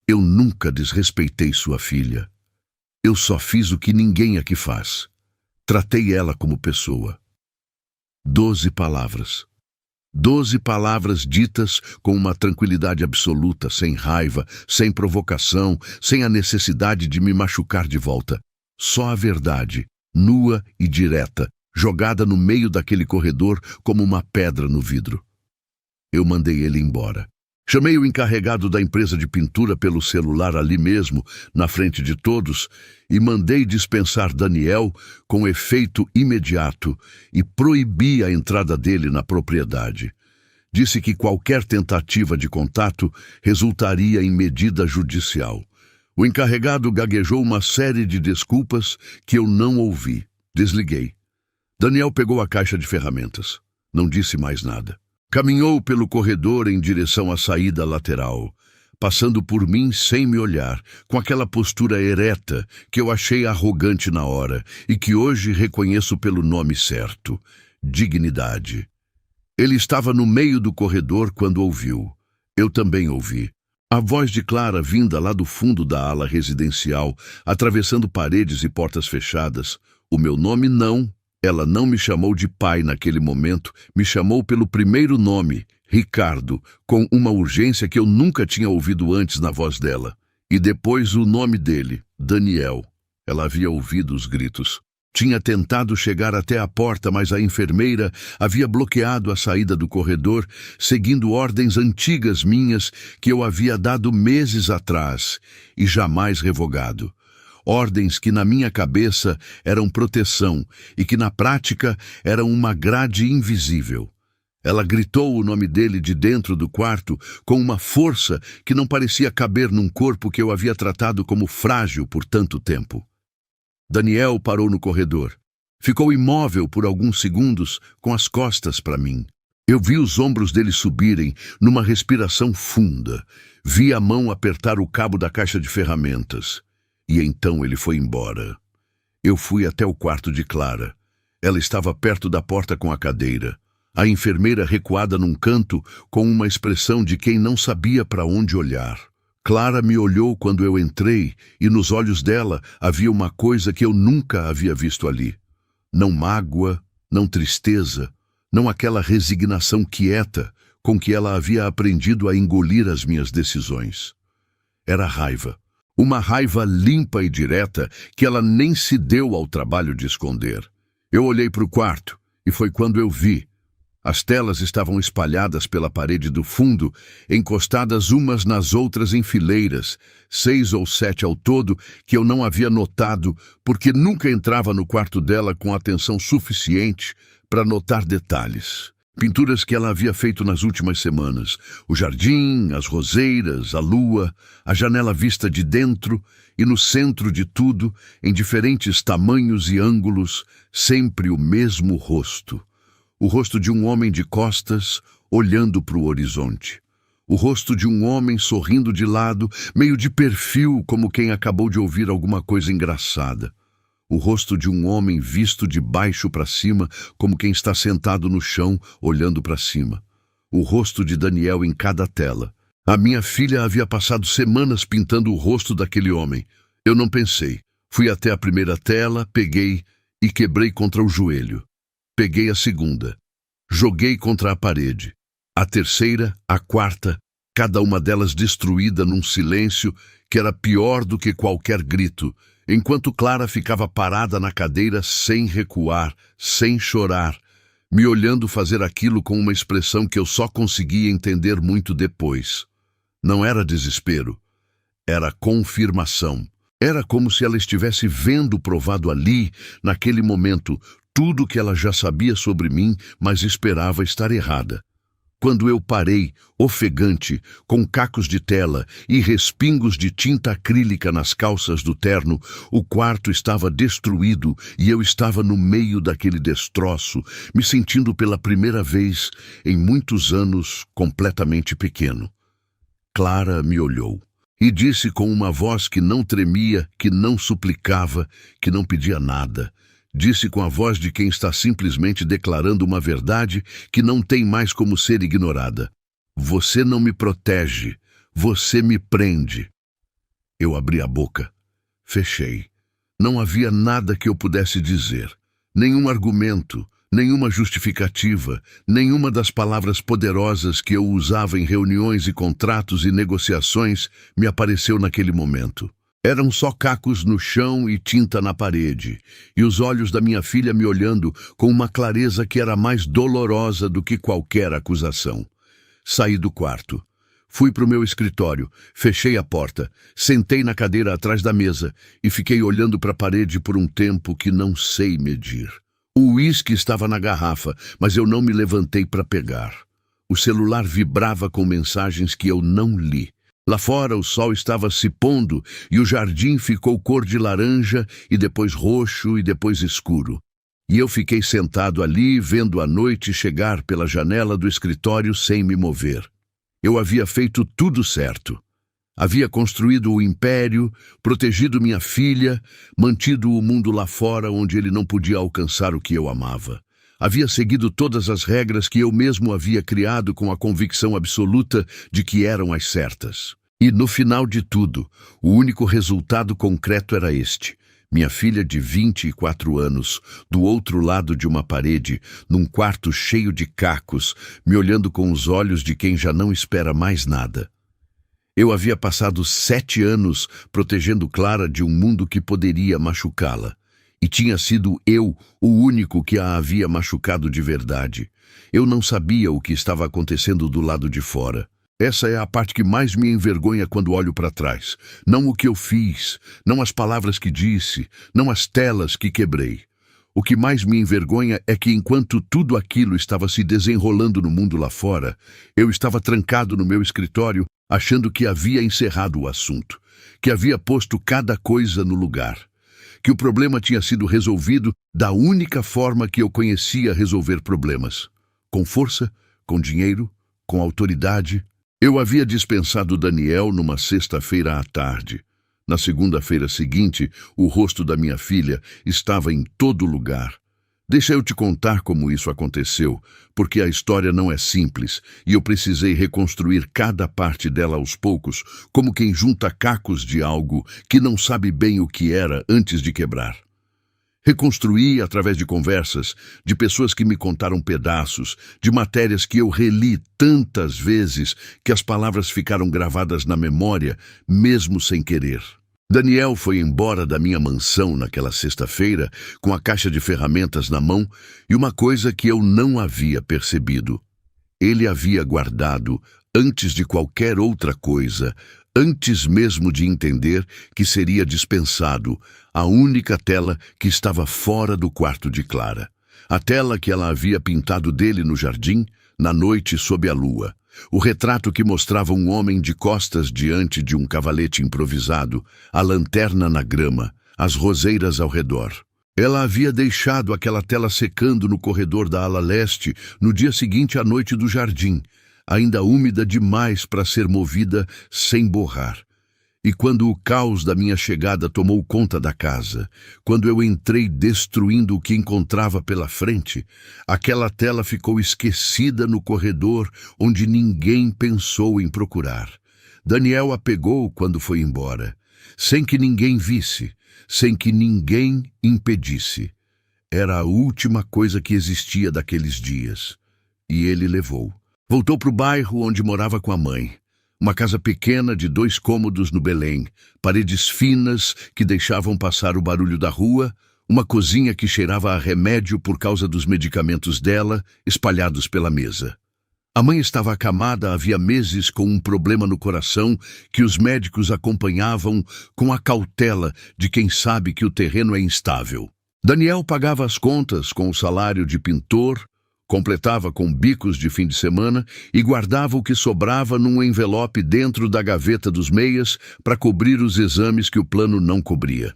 A: Eu nunca desrespeitei sua filha. Eu só fiz o que ninguém aqui faz. Tratei ela como pessoa. 12 palavras. 12 palavras ditas com uma tranquilidade absoluta, sem raiva, sem provocação, sem a necessidade de me machucar de volta. Só a verdade, nua e direta, jogada no meio daquele corredor como uma pedra no vidro. Eu mandei ele embora. Chamei o encarregado da empresa de pintura pelo celular ali mesmo, na frente de todos, e mandei dispensar Daniel com efeito imediato e proibi a entrada dele na propriedade. Disse que qualquer tentativa de contato resultaria em medida judicial. O encarregado gaguejou uma série de desculpas que eu não ouvi. Desliguei. Daniel pegou a caixa de ferramentas. Não disse mais nada. Caminhou pelo corredor em direção à saída lateral, passando por mim sem me olhar, com aquela postura ereta que eu achei arrogante na hora e que hoje reconheço pelo nome certo: dignidade. Ele estava no meio do corredor quando ouviu. Eu também ouvi. A voz de Clara vinda lá do fundo da ala residencial, atravessando paredes e portas fechadas. O meu nome não. Ela não me chamou de pai naquele momento, me chamou pelo primeiro nome, Ricardo, com uma urgência que eu nunca tinha ouvido antes na voz dela. E depois o nome dele, Daniel. Ela havia ouvido os gritos. Tinha tentado chegar até a porta, mas a enfermeira havia bloqueado a saída do corredor, seguindo ordens antigas minhas que eu havia dado meses atrás e jamais revogado. Ordens que na minha cabeça eram proteção e que na prática eram uma grade invisível. Ela gritou o nome dele de dentro do quarto com uma força que não parecia caber num corpo que eu havia tratado como frágil por tanto tempo. Daniel parou no corredor. Ficou imóvel por alguns segundos, com as costas para mim. Eu vi os ombros dele subirem numa respiração funda. Vi a mão apertar o cabo da caixa de ferramentas. E então ele foi embora. Eu fui até o quarto de Clara. Ela estava perto da porta com a cadeira. A enfermeira recuada num canto, com uma expressão de quem não sabia para onde olhar. Clara me olhou quando eu entrei, e nos olhos dela havia uma coisa que eu nunca havia visto ali. Não mágoa, não tristeza, não aquela resignação quieta com que ela havia aprendido a engolir as minhas decisões. Era raiva. Uma raiva limpa e direta que ela nem se deu ao trabalho de esconder. Eu olhei para o quarto, e foi quando eu vi. As telas estavam espalhadas pela parede do fundo, encostadas umas nas outras em fileiras, 6 ou 7 ao todo, que eu não havia notado, porque nunca entrava no quarto dela com atenção suficiente para notar detalhes. Pinturas que ela havia feito nas últimas semanas. O jardim, as roseiras, a lua, a janela vista de dentro e no centro de tudo, em diferentes tamanhos e ângulos, sempre o mesmo rosto. O rosto de um homem de costas, olhando para o horizonte. O rosto de um homem sorrindo de lado, meio de perfil, como quem acabou de ouvir alguma coisa engraçada. O rosto de um homem visto de baixo para cima, como quem está sentado no chão, olhando para cima. O rosto de Daniel em cada tela. A minha filha havia passado semanas pintando o rosto daquele homem. Eu não pensei. Fui até a primeira tela, peguei e quebrei contra o joelho. Peguei a segunda. Joguei contra a parede. A terceira, a quarta, cada uma delas destruída num silêncio que era pior do que qualquer grito, enquanto Clara ficava parada na cadeira sem recuar, sem chorar, me olhando fazer aquilo com uma expressão que eu só conseguia entender muito depois. Não era desespero, era confirmação. Era como se ela estivesse vendo provado ali, naquele momento, tudo que ela já sabia sobre mim, mas esperava estar errada. Quando eu parei, ofegante, com cacos de tela e respingos de tinta acrílica nas calças do terno, o quarto estava destruído e eu estava no meio daquele destroço, me sentindo pela primeira vez em muitos anos completamente pequeno. Clara me olhou e disse com uma voz que não tremia, que não suplicava, que não pedia nada. Disse com a voz de quem está simplesmente declarando uma verdade que não tem mais como ser ignorada. Você não me protege, você me prende. Eu abri a boca. Fechei. Não havia nada que eu pudesse dizer. Nenhum argumento, nenhuma justificativa, nenhuma das palavras poderosas que eu usava em reuniões e contratos e negociações me apareceu naquele momento. Eram só cacos no chão e tinta na parede, e os olhos da minha filha me olhando com uma clareza que era mais dolorosa do que qualquer acusação. Saí do quarto. Fui para o meu escritório, fechei a porta, sentei na cadeira atrás da mesa e fiquei olhando para a parede por um tempo que não sei medir. O uísque estava na garrafa, mas eu não me levantei para pegar. O celular vibrava com mensagens que eu não li. Lá fora o sol estava se pondo e o jardim ficou cor de laranja e depois roxo e depois escuro. E eu fiquei sentado ali vendo a noite chegar pela janela do escritório sem me mover. Eu havia feito tudo certo. Havia construído o império, protegido minha filha, mantido o mundo lá fora onde ele não podia alcançar o que eu amava. Havia seguido todas as regras que eu mesmo havia criado com a convicção absoluta de que eram as certas. E no final de tudo, o único resultado concreto era este. Minha filha de 24 anos, do outro lado de uma parede, num quarto cheio de cacos, me olhando com os olhos de quem já não espera mais nada. Eu havia passado 7 anos protegendo Clara de um mundo que poderia machucá-la. E tinha sido eu o único que a havia machucado de verdade. Eu não sabia o que estava acontecendo do lado de fora. Essa é a parte que mais me envergonha quando olho para trás. Não o que eu fiz, não as palavras que disse, não as telas que quebrei. O que mais me envergonha é que enquanto tudo aquilo estava se desenrolando no mundo lá fora, eu estava trancado no meu escritório, achando que havia encerrado o assunto, que havia posto cada coisa no lugar, que o problema tinha sido resolvido da única forma que eu conhecia resolver problemas: com força, com dinheiro, com autoridade. Eu havia dispensado Daniel numa sexta-feira à tarde. Na segunda-feira seguinte, o rosto da minha filha estava em todo lugar. Deixa eu te contar como isso aconteceu, porque a história não é simples e eu precisei reconstruir cada parte dela aos poucos, como quem junta cacos de algo que não sabe bem o que era antes de quebrar. Reconstruí através de conversas, de pessoas que me contaram pedaços, de matérias que eu reli tantas vezes que as palavras ficaram gravadas na memória, mesmo sem querer. Daniel foi embora da minha mansão naquela sexta-feira com a caixa de ferramentas na mão e uma coisa que eu não havia percebido. Ele havia guardado, antes de qualquer outra coisa, antes mesmo de entender que seria dispensado, a única tela que estava fora do quarto de Clara. A tela que ela havia pintado dele no jardim, na noite sob a lua. O retrato que mostrava um homem de costas diante de um cavalete improvisado, a lanterna na grama, as roseiras ao redor. Ela havia deixado aquela tela secando no corredor da ala leste no dia seguinte à noite do jardim, ainda úmida demais para ser movida sem borrar. E quando o caos da minha chegada tomou conta da casa, quando eu entrei destruindo o que encontrava pela frente, aquela tela ficou esquecida no corredor onde ninguém pensou em procurar. Daniel a pegou quando foi embora, sem que ninguém visse, sem que ninguém impedisse. Era a última coisa que existia daqueles dias. E ele levou. Voltou para o bairro onde morava com a mãe. Uma casa pequena de 2 cômodos no Belém, paredes finas que deixavam passar o barulho da rua, uma cozinha que cheirava a remédio por causa dos medicamentos dela, espalhados pela mesa. A mãe estava acamada havia meses com um problema no coração que os médicos acompanhavam com a cautela de quem sabe que o terreno é instável. Daniel pagava as contas com o salário de pintor, completava com bicos de fim de semana e guardava o que sobrava num envelope dentro da gaveta dos meias para cobrir os exames que o plano não cobria.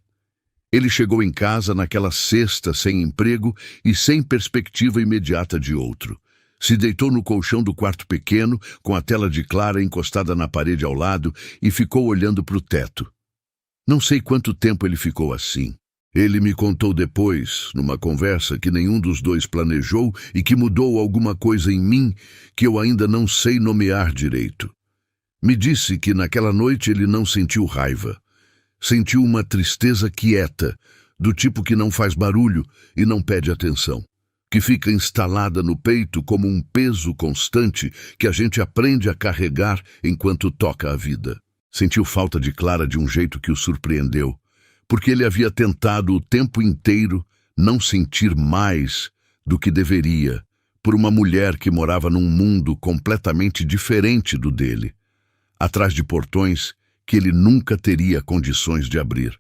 A: Ele chegou em casa naquela sexta sem emprego e sem perspectiva imediata de outro. Se deitou no colchão do quarto pequeno, com a tela de Clara encostada na parede ao lado, e ficou olhando para o teto. Não sei quanto tempo ele ficou assim. Ele me contou depois, numa conversa que nenhum dos dois planejou e que mudou alguma coisa em mim que eu ainda não sei nomear direito. Me disse que naquela noite ele não sentiu raiva. Sentiu uma tristeza quieta, do tipo que não faz barulho e não pede atenção, que fica instalada no peito como um peso constante que a gente aprende a carregar enquanto toca a vida. Sentiu falta de Clara de um jeito que o surpreendeu, porque ele havia tentado o tempo inteiro não sentir mais do que deveria por uma mulher que morava num mundo completamente diferente do dele, atrás de portões que ele nunca teria condições de abrir.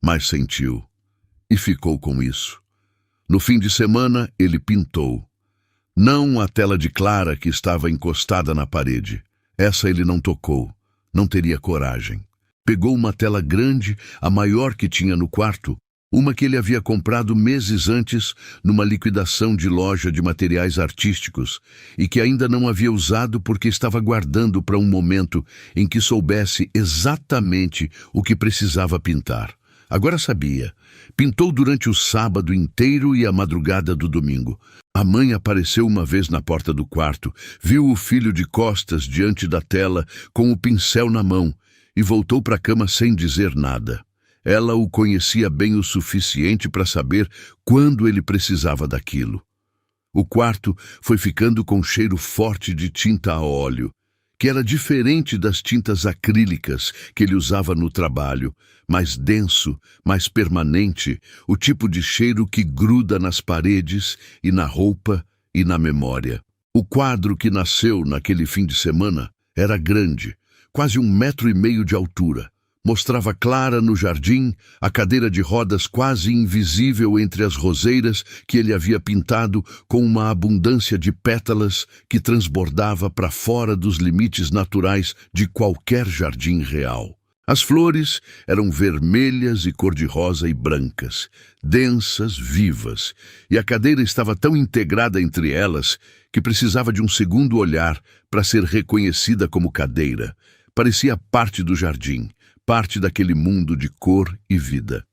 A: Mas sentiu, e ficou com isso. No fim de semana, ele pintou. Não a tela de Clara que estava encostada na parede. Essa ele não tocou, não teria coragem. Pegou uma tela grande, a maior que tinha no quarto, uma que ele havia comprado meses antes numa liquidação de loja de materiais artísticos e que ainda não havia usado porque estava guardando para um momento em que soubesse exatamente o que precisava pintar. Agora sabia. Pintou durante o sábado inteiro e a madrugada do domingo. A mãe apareceu uma vez na porta do quarto, viu o filho de costas diante da tela com o pincel na mão, e voltou para a cama sem dizer nada. Ela o conhecia bem o suficiente para saber quando ele precisava daquilo. O quarto foi ficando com cheiro forte de tinta a óleo, que era diferente das tintas acrílicas que ele usava no trabalho, mais denso, mais permanente, o tipo de cheiro que gruda nas paredes e na roupa e na memória. O quadro que nasceu naquele fim de semana era grande, quase 1,5 metros de altura, Mostrava Clara no jardim, a cadeira de rodas quase invisível entre as roseiras que ele havia pintado com uma abundância de pétalas que transbordava para fora dos limites naturais de qualquer jardim real. As flores eram vermelhas e cor-de-rosa e brancas, densas, vivas, e a cadeira estava tão integrada entre elas que precisava de um segundo olhar para ser reconhecida como cadeira. Parecia parte do jardim, parte daquele mundo de cor e vida.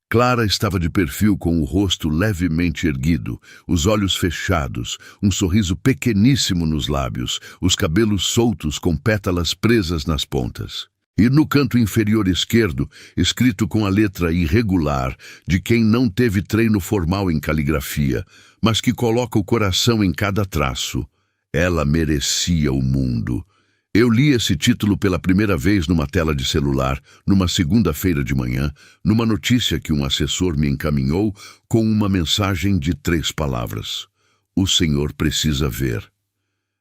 A: Clara estava de perfil com o rosto levemente erguido, os olhos fechados, um sorriso pequeníssimo nos lábios, os cabelos soltos com pétalas presas nas pontas. E no canto inferior esquerdo, escrito com a letra irregular de quem não teve treino formal em caligrafia, mas que coloca o coração em cada traço, ela merecia o mundo. Eu li esse título pela primeira vez numa tela de celular, numa segunda-feira de manhã, numa notícia que um assessor me encaminhou com uma mensagem de 3 palavras. O Senhor precisa ver.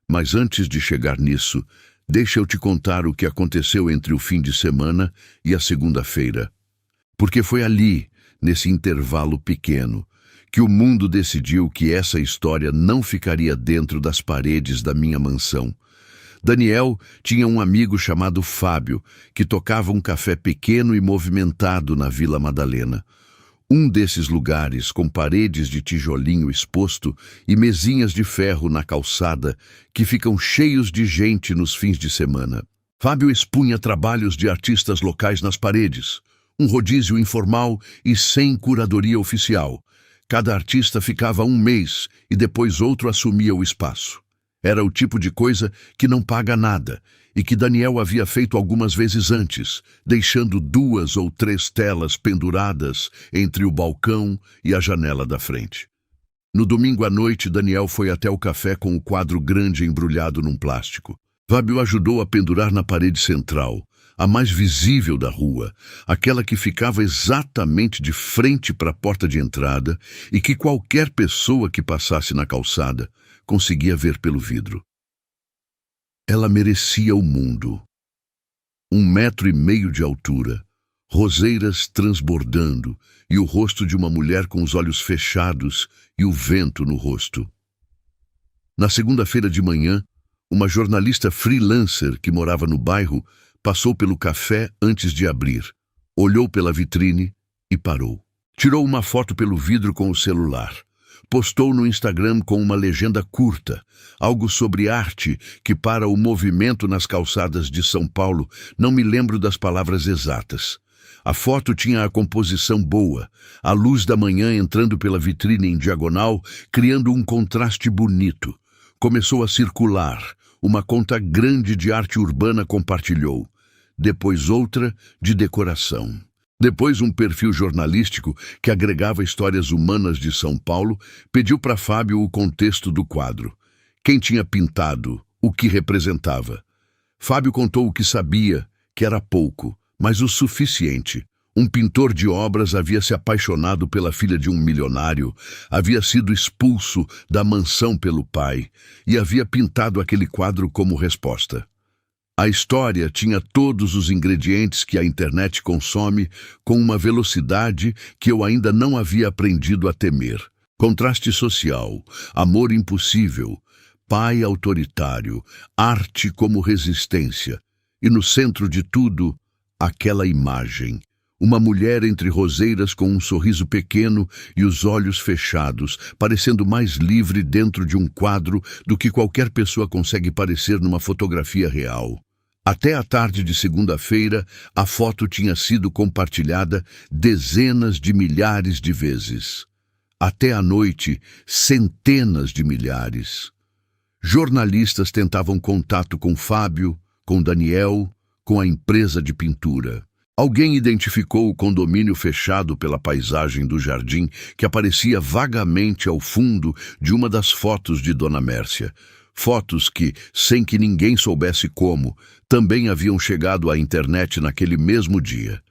A: Mas antes de chegar nisso, deixa eu te contar o que aconteceu entre o fim de semana e a segunda-feira. Porque foi ali, nesse intervalo pequeno, que o mundo decidiu que essa história não ficaria dentro das paredes da minha mansão. Daniel tinha um amigo chamado Fábio, que tocava um café pequeno e movimentado na Vila Madalena. Um desses lugares com paredes de tijolinho exposto e mesinhas de ferro na calçada que ficam cheios de gente nos fins de semana. Fábio expunha trabalhos de artistas locais nas paredes, um rodízio informal e sem curadoria oficial. Cada artista ficava 1 mês e depois outro assumia o espaço. Era o tipo de coisa que não paga nada e que Daniel havia feito algumas vezes antes, deixando 2 ou 3 telas penduradas entre o balcão e a janela da frente. No domingo à noite, Daniel foi até o café com o quadro grande embrulhado num plástico. Fábio ajudou a pendurar na parede central, a mais visível da rua, aquela que ficava exatamente de frente para a porta de entrada e que qualquer pessoa que passasse na calçada conseguia ver pelo vidro. Ela merecia o mundo. 1,5 metros de altura, roseiras transbordando e o rosto de uma mulher com os olhos fechados e o vento no rosto. Na segunda-feira de manhã, uma jornalista freelancer que morava no bairro passou pelo café antes de abrir, olhou pela vitrine e parou. Tirou uma foto pelo vidro com o celular. Postou no Instagram com uma legenda curta, algo sobre arte que para o movimento nas calçadas de São Paulo, não me lembro das palavras exatas. A foto tinha a composição boa, a luz da manhã entrando pela vitrine em diagonal, criando um contraste bonito. Começou a circular, uma conta grande de arte urbana compartilhou, depois outra de decoração. Depois um perfil jornalístico que agregava histórias humanas de São Paulo pediu para Fábio o contexto do quadro. Quem tinha pintado, o que representava. Fábio contou o que sabia, que era pouco, mas o suficiente. Um pintor de obras havia se apaixonado pela filha de um milionário, havia sido expulso da mansão pelo pai e havia pintado aquele quadro como resposta. A história tinha todos os ingredientes que a internet consome com uma velocidade que eu ainda não havia aprendido a temer. Contraste social, amor impossível, pai autoritário, arte como resistência. E no centro de tudo, aquela imagem. Uma mulher entre roseiras com um sorriso pequeno e os olhos fechados, parecendo mais livre dentro de um quadro do que qualquer pessoa consegue parecer numa fotografia real. Até a tarde de segunda-feira, a foto tinha sido compartilhada dezenas de milhares de vezes. Até a noite, centenas de milhares. Jornalistas tentavam contato com Fábio, com Daniel, com a empresa de pintura. Alguém identificou o condomínio fechado pela paisagem do jardim que aparecia vagamente ao fundo de uma das fotos de Dona Mércia. Fotos que, sem que ninguém soubesse como, também haviam chegado à internet naquele mesmo dia.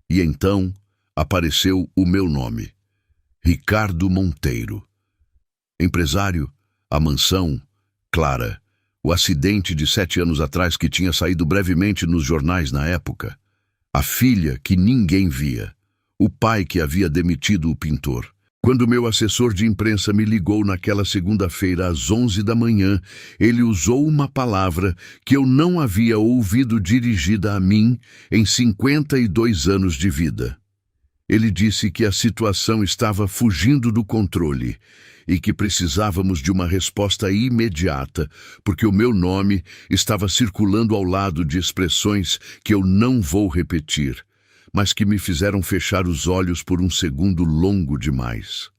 A: E então apareceu o meu nome, Ricardo Monteiro. Empresário, a mansão, Clara, o acidente de 7 anos atrás que tinha saído brevemente nos jornais na época. A filha que ninguém via. O pai que havia demitido o pintor. Quando meu assessor de imprensa me ligou naquela segunda-feira às 11 da manhã, ele usou uma palavra que eu não havia ouvido dirigida a mim em 52 anos de vida. Ele disse que a situação estava fugindo do controle e que precisávamos de uma resposta imediata, porque o meu nome estava circulando ao lado de expressões que eu não vou repetir, mas que me fizeram fechar os olhos por um segundo longo demais.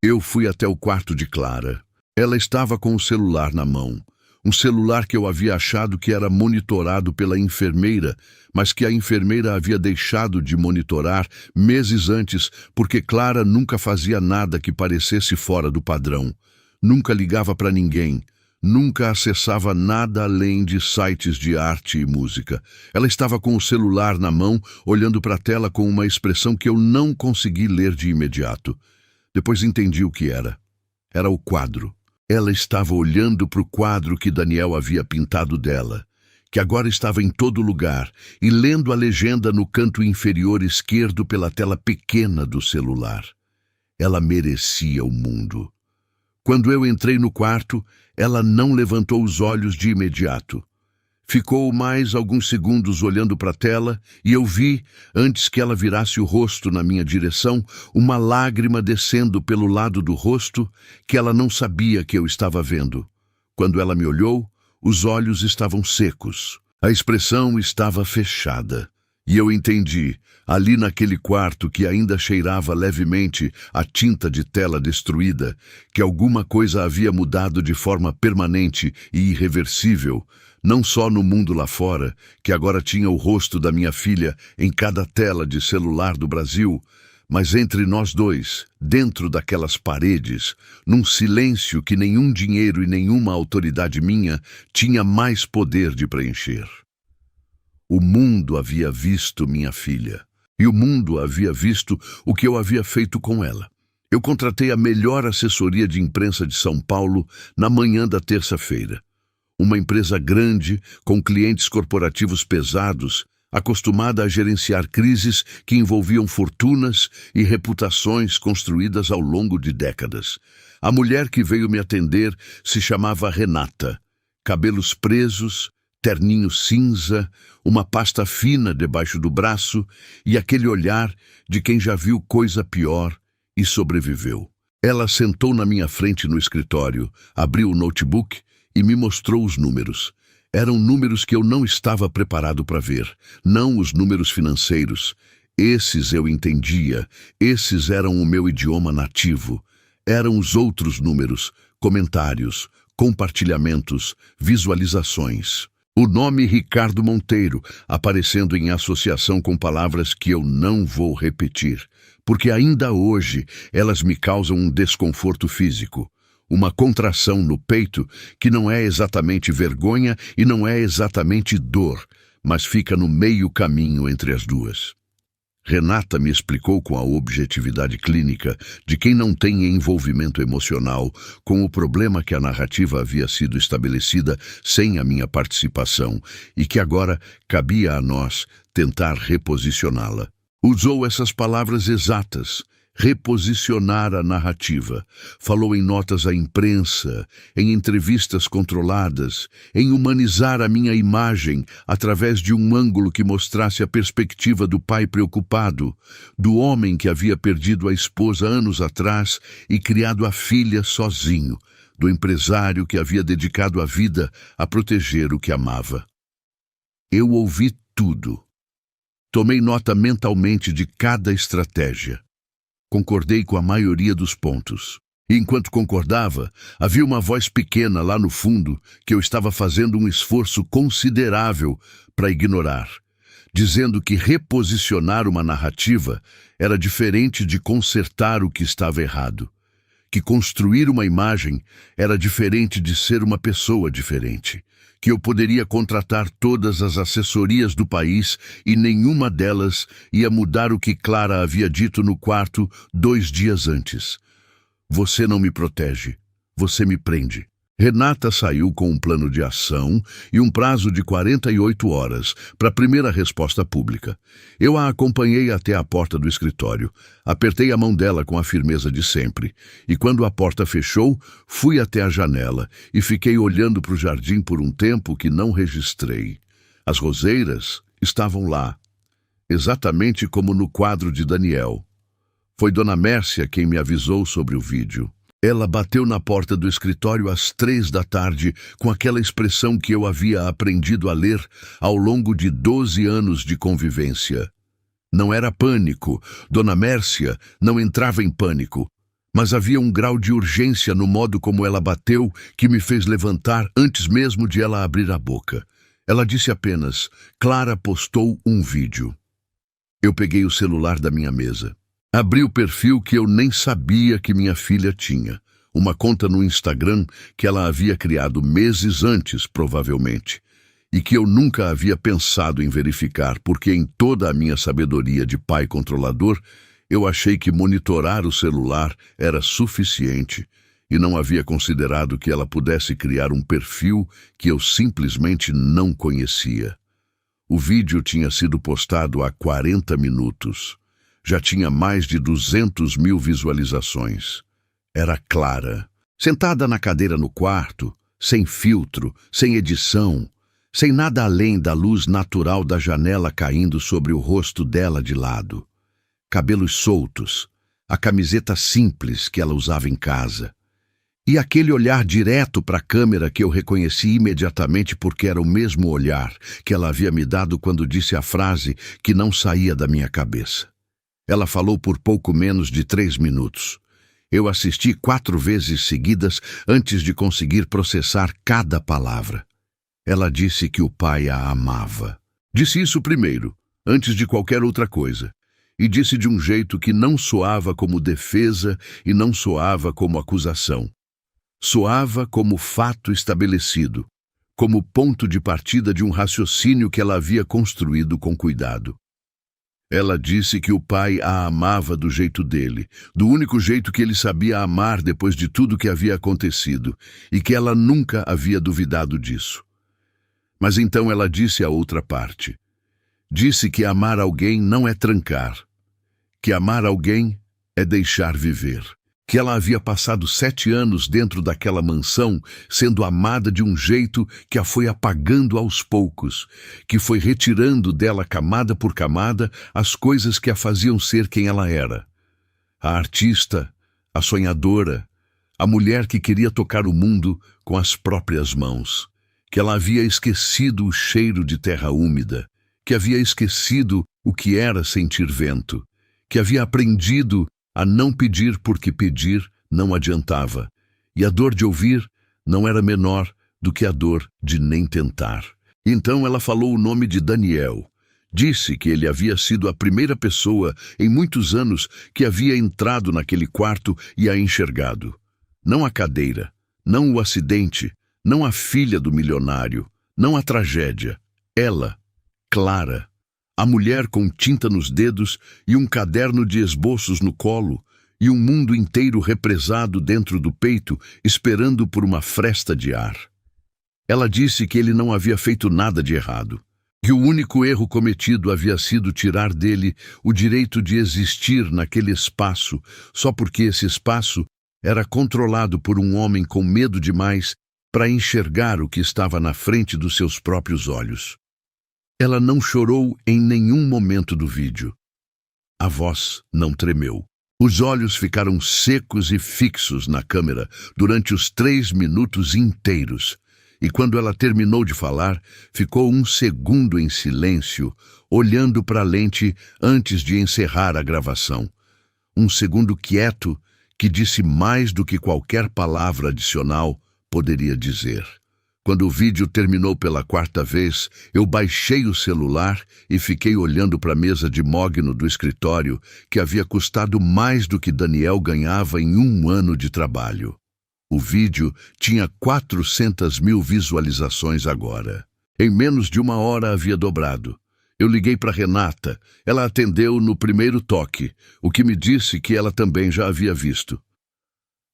A: Eu fui até o quarto de Clara. Ela estava com o celular na mão. Um celular que eu havia achado que era monitorado pela enfermeira, mas que a enfermeira havia deixado de monitorar meses antes, porque Clara nunca fazia nada que parecesse fora do padrão. Nunca ligava para ninguém. Nunca acessava nada além de sites de arte e música. Ela estava com o celular na mão, olhando para a tela com uma expressão que eu não consegui ler de imediato. Depois entendi o que era. Era o quadro. Ela estava olhando para o quadro que Daniel havia pintado dela, que agora estava em todo lugar, e lendo a legenda no canto inferior esquerdo pela tela pequena do celular. Ela merecia o mundo. Quando eu entrei no quarto, ela não levantou os olhos de imediato. Ficou mais alguns segundos olhando para a tela e eu vi, antes que ela virasse o rosto na minha direção, uma lágrima descendo pelo lado do rosto que ela não sabia que eu estava vendo. Quando ela me olhou, os olhos estavam secos. A expressão estava fechada. E eu entendi, ali naquele quarto que ainda cheirava levemente a tinta de tela destruída, que alguma coisa havia mudado de forma permanente e irreversível, não só no mundo lá fora, que agora tinha o rosto da minha filha em cada tela de celular do Brasil, mas entre nós dois, dentro daquelas paredes, num silêncio que nenhum dinheiro e nenhuma autoridade minha tinha mais poder de preencher. O mundo havia visto minha filha, e o mundo havia visto o que eu havia feito com ela. Eu contratei a melhor assessoria de imprensa de São Paulo na manhã da terça-feira. Uma empresa grande, com clientes corporativos pesados, acostumada a gerenciar crises que envolviam fortunas e reputações construídas ao longo de décadas. A mulher que veio me atender se chamava Renata. Cabelos presos, terninho cinza, uma pasta fina debaixo do braço e aquele olhar de quem já viu coisa pior e sobreviveu. Ela sentou na minha frente no escritório, abriu o notebook e me mostrou os números. Eram números que eu não estava preparado para ver, não os números financeiros. Esses eu entendia, esses eram o meu idioma nativo. Eram os outros números, comentários, compartilhamentos, visualizações. O nome Ricardo Monteiro aparecendo em associação com palavras que eu não vou repetir, porque ainda hoje elas me causam um desconforto físico, uma contração no peito que não é exatamente vergonha e não é exatamente dor, mas fica no meio caminho entre as duas. Renata me explicou com a objetividade clínica de quem não tem envolvimento emocional com o problema que a narrativa havia sido estabelecida sem a minha participação e que agora cabia a nós tentar reposicioná-la. Usou essas palavras exatas, reposicionar a narrativa. Falou em notas à imprensa, em entrevistas controladas, em humanizar a minha imagem através de um ângulo que mostrasse a perspectiva do pai preocupado, do homem que havia perdido a esposa anos atrás e criado a filha sozinho, do empresário que havia dedicado a vida a proteger o que amava. Eu ouvi tudo. Tomei nota mentalmente de cada estratégia. Concordei com a maioria dos pontos. E enquanto concordava, havia uma voz pequena lá no fundo que eu estava fazendo um esforço considerável para ignorar, dizendo que reposicionar uma narrativa era diferente de consertar o que estava errado, que construir uma imagem era diferente de ser uma pessoa diferente, que eu poderia contratar todas as assessorias do país e nenhuma delas ia mudar o que Clara havia dito no quarto 2 dias antes. Você não me protege, você me prende. Renata saiu com um plano de ação e um prazo de 48 horas para a primeira resposta pública. Eu a acompanhei até a porta do escritório. Apertei a mão dela com a firmeza de sempre. E quando a porta fechou, fui até a janela e fiquei olhando para o jardim por um tempo que não registrei. As roseiras estavam lá, exatamente como no quadro de Daniel. Foi Dona Mércia quem me avisou sobre o vídeo. Ela bateu na porta do escritório às 3 da tarde com aquela expressão que eu havia aprendido a ler ao longo de 12 anos de convivência. Não era pânico, Dona Mércia não entrava em pânico, mas havia um grau de urgência no modo como ela bateu que me fez levantar antes mesmo de ela abrir a boca. Ela disse apenas: "Clara postou um vídeo." Eu peguei o celular da minha mesa. Abri o perfil que eu nem sabia que minha filha tinha. Uma conta no Instagram que ela havia criado meses antes, provavelmente. E que eu nunca havia pensado em verificar, porque em toda a minha sabedoria de pai controlador, eu achei que monitorar o celular era suficiente e não havia considerado que ela pudesse criar um perfil que eu simplesmente não conhecia. O vídeo tinha sido postado há 40 minutos. Já tinha mais de 200 mil visualizações. Era Clara, sentada na cadeira no quarto, sem filtro, sem edição, sem nada além da luz natural da janela caindo sobre o rosto dela de lado. Cabelos soltos, a camiseta simples que ela usava em casa. E aquele olhar direto para a câmera que eu reconheci imediatamente porque era o mesmo olhar que ela havia me dado quando disse a frase que não saía da minha cabeça. Ela falou por pouco menos de 3 minutos. Eu assisti 4 vezes seguidas antes de conseguir processar cada palavra. Ela disse que o pai a amava. Disse isso primeiro, antes de qualquer outra coisa. E disse de um jeito que não soava como defesa e não soava como acusação. Soava como fato estabelecido, como ponto de partida de um raciocínio que ela havia construído com cuidado. Ela disse que o pai a amava do jeito dele, do único jeito que ele sabia amar depois de tudo que havia acontecido, e que ela nunca havia duvidado disso. Mas então ela disse a outra parte. Disse que amar alguém não é trancar, que amar alguém é deixar viver. Que ela havia passado 7 anos dentro daquela mansão, sendo amada de um jeito que a foi apagando aos poucos, que foi retirando dela camada por camada as coisas que a faziam ser quem ela era. A artista, a sonhadora, a mulher que queria tocar o mundo com as próprias mãos. Que ela havia esquecido o cheiro de terra úmida, que havia esquecido o que era sentir vento, que havia aprendido a não pedir porque pedir não adiantava, e a dor de ouvir não era menor do que a dor de nem tentar. Então ela falou o nome de Daniel. Disse que ele havia sido a primeira pessoa em muitos anos que havia entrado naquele quarto e a enxergado. Não a cadeira, não o acidente, não a filha do milionário, não a tragédia. Ela, Clara. A mulher com tinta nos dedos e um caderno de esboços no colo, e um mundo inteiro represado dentro do peito, esperando por uma fresta de ar. Ela disse que ele não havia feito nada de errado, que o único erro cometido havia sido tirar dele o direito de existir naquele espaço, só porque esse espaço era controlado por um homem com medo demais para enxergar o que estava na frente dos seus próprios olhos. Ela não chorou em nenhum momento do vídeo. A voz não tremeu. Os olhos ficaram secos e fixos na câmera durante os 3 minutos inteiros. E quando ela terminou de falar, ficou 1 segundo em silêncio, olhando para a lente antes de encerrar a gravação. 1 segundo quieto que disse mais do que qualquer palavra adicional poderia dizer. Quando o vídeo terminou pela 4ª vez, eu baixei o celular e fiquei olhando para a mesa de mogno do escritório, que havia custado mais do que Daniel ganhava em 1 ano de trabalho. O vídeo tinha 400 mil visualizações agora. Em menos de 1 hora havia dobrado. Eu liguei para Renata. Ela atendeu no primeiro toque, o que me disse que ela também já havia visto.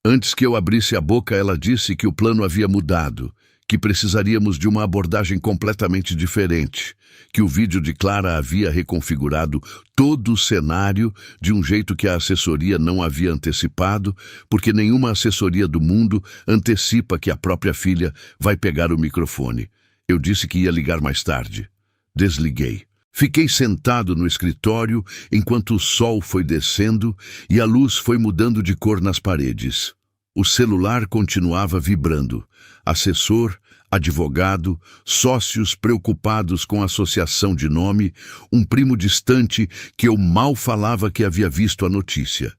A: Antes que eu abrisse a boca, ela disse que o plano havia mudado, que precisaríamos de uma abordagem completamente diferente, que o vídeo de Clara havia reconfigurado todo o cenário de um jeito que a assessoria não havia antecipado, porque nenhuma assessoria do mundo antecipa que a própria filha vai pegar o microfone. Eu disse que ia ligar mais tarde. Desliguei. Fiquei sentado no escritório enquanto o sol foi descendo e a luz foi mudando de cor nas paredes. O celular continuava vibrando. Assessor, advogado, sócios preocupados com a associação de nome, um primo distante que eu mal falava que havia visto a notícia.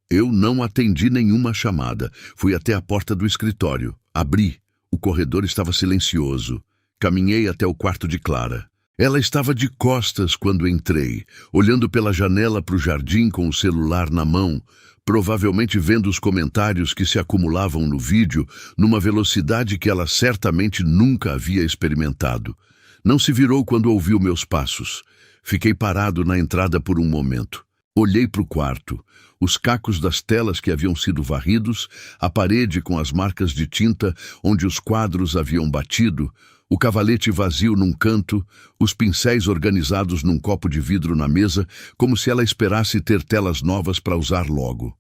A: Eu não atendi nenhuma chamada. Fui até a porta do escritório. Abri. O corredor estava silencioso. Caminhei até o quarto de Clara. Ela estava de costas quando entrei, olhando pela janela para o jardim com o celular na mão, provavelmente vendo os comentários que se acumulavam no vídeo numa velocidade que ela certamente nunca havia experimentado. Não se virou quando ouviu meus passos. Fiquei parado na entrada por um momento. Olhei para o quarto. Os cacos das telas que haviam sido varridos, a parede com as marcas de tinta onde os quadros haviam batido, o cavalete vazio num canto, os pincéis organizados num copo de vidro na mesa, como se ela esperasse ter telas novas para usar logo.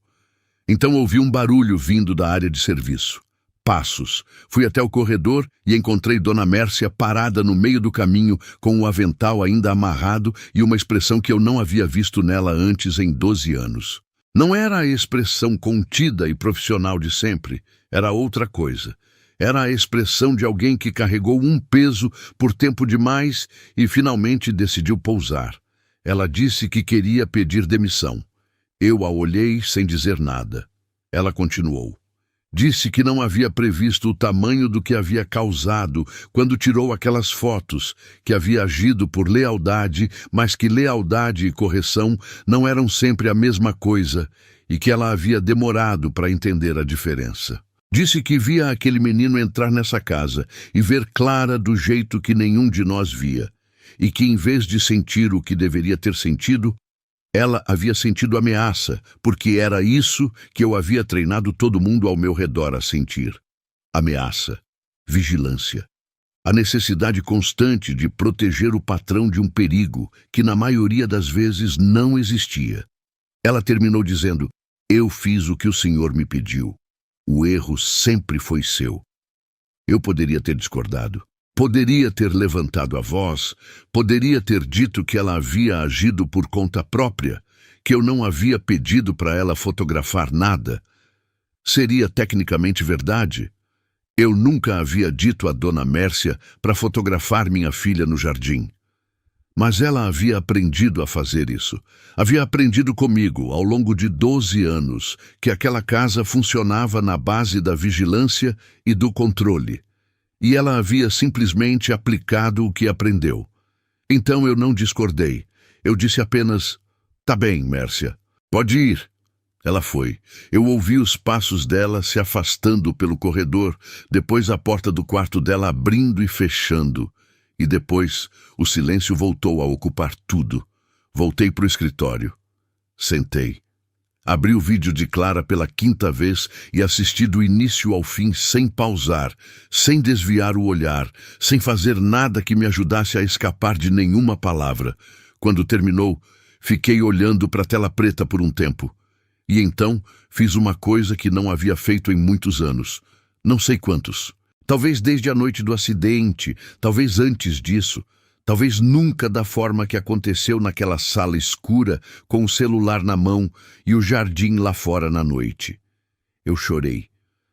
A: Então ouvi um barulho vindo da área de serviço. Passos. Fui até o corredor e encontrei Dona Mércia parada no meio do caminho, com o avental ainda amarrado e uma expressão que eu não havia visto nela antes em 12 anos. Não era a expressão contida e profissional de sempre, era outra coisa. Era a expressão de alguém que carregou um peso por tempo demais e finalmente decidiu pousar. Ela disse que queria pedir demissão. Eu a olhei sem dizer nada. Ela continuou. Disse que não havia previsto o tamanho do que havia causado quando tirou aquelas fotos, que havia agido por lealdade, mas que lealdade e correção não eram sempre a mesma coisa e que ela havia demorado para entender a diferença. Disse que via aquele menino entrar nessa casa e ver Clara do jeito que nenhum de nós via, e que em vez de sentir o que deveria ter sentido, ela havia sentido ameaça, porque era isso que eu havia treinado todo mundo ao meu redor a sentir. Ameaça, vigilância, a necessidade constante de proteger o patrão de um perigo que na maioria das vezes não existia. Ela terminou dizendo, eu fiz o que o senhor me pediu. O erro sempre foi seu. Eu poderia ter discordado. Poderia ter levantado a voz. Poderia ter dito que ela havia agido por conta própria, que eu não havia pedido para ela fotografar nada. Seria tecnicamente verdade. Eu nunca havia dito a Dona Mércia para fotografar minha filha no jardim. Mas ela havia aprendido a fazer isso. Havia aprendido comigo, ao longo de 12 anos, que aquela casa funcionava na base da vigilância e do controle. E ela havia simplesmente aplicado o que aprendeu. Então eu não discordei. Eu disse apenas, tá bem, Mércia, pode ir. Ela foi. Eu ouvi os passos dela se afastando pelo corredor, depois a porta do quarto dela abrindo e fechando. E depois, o silêncio voltou a ocupar tudo. Voltei para o escritório. Sentei. Abri o vídeo de Clara pela 5ª vez e assisti do início ao fim sem pausar, sem desviar o olhar, sem fazer nada que me ajudasse a escapar de nenhuma palavra. Quando terminou, fiquei olhando para a tela preta por um tempo. E então, fiz uma coisa que não havia feito em muitos anos. Não sei quantos. Talvez desde a noite do acidente, talvez antes disso, talvez nunca da forma que aconteceu naquela sala escura, com o celular na mão e o jardim lá fora na noite. Eu chorei.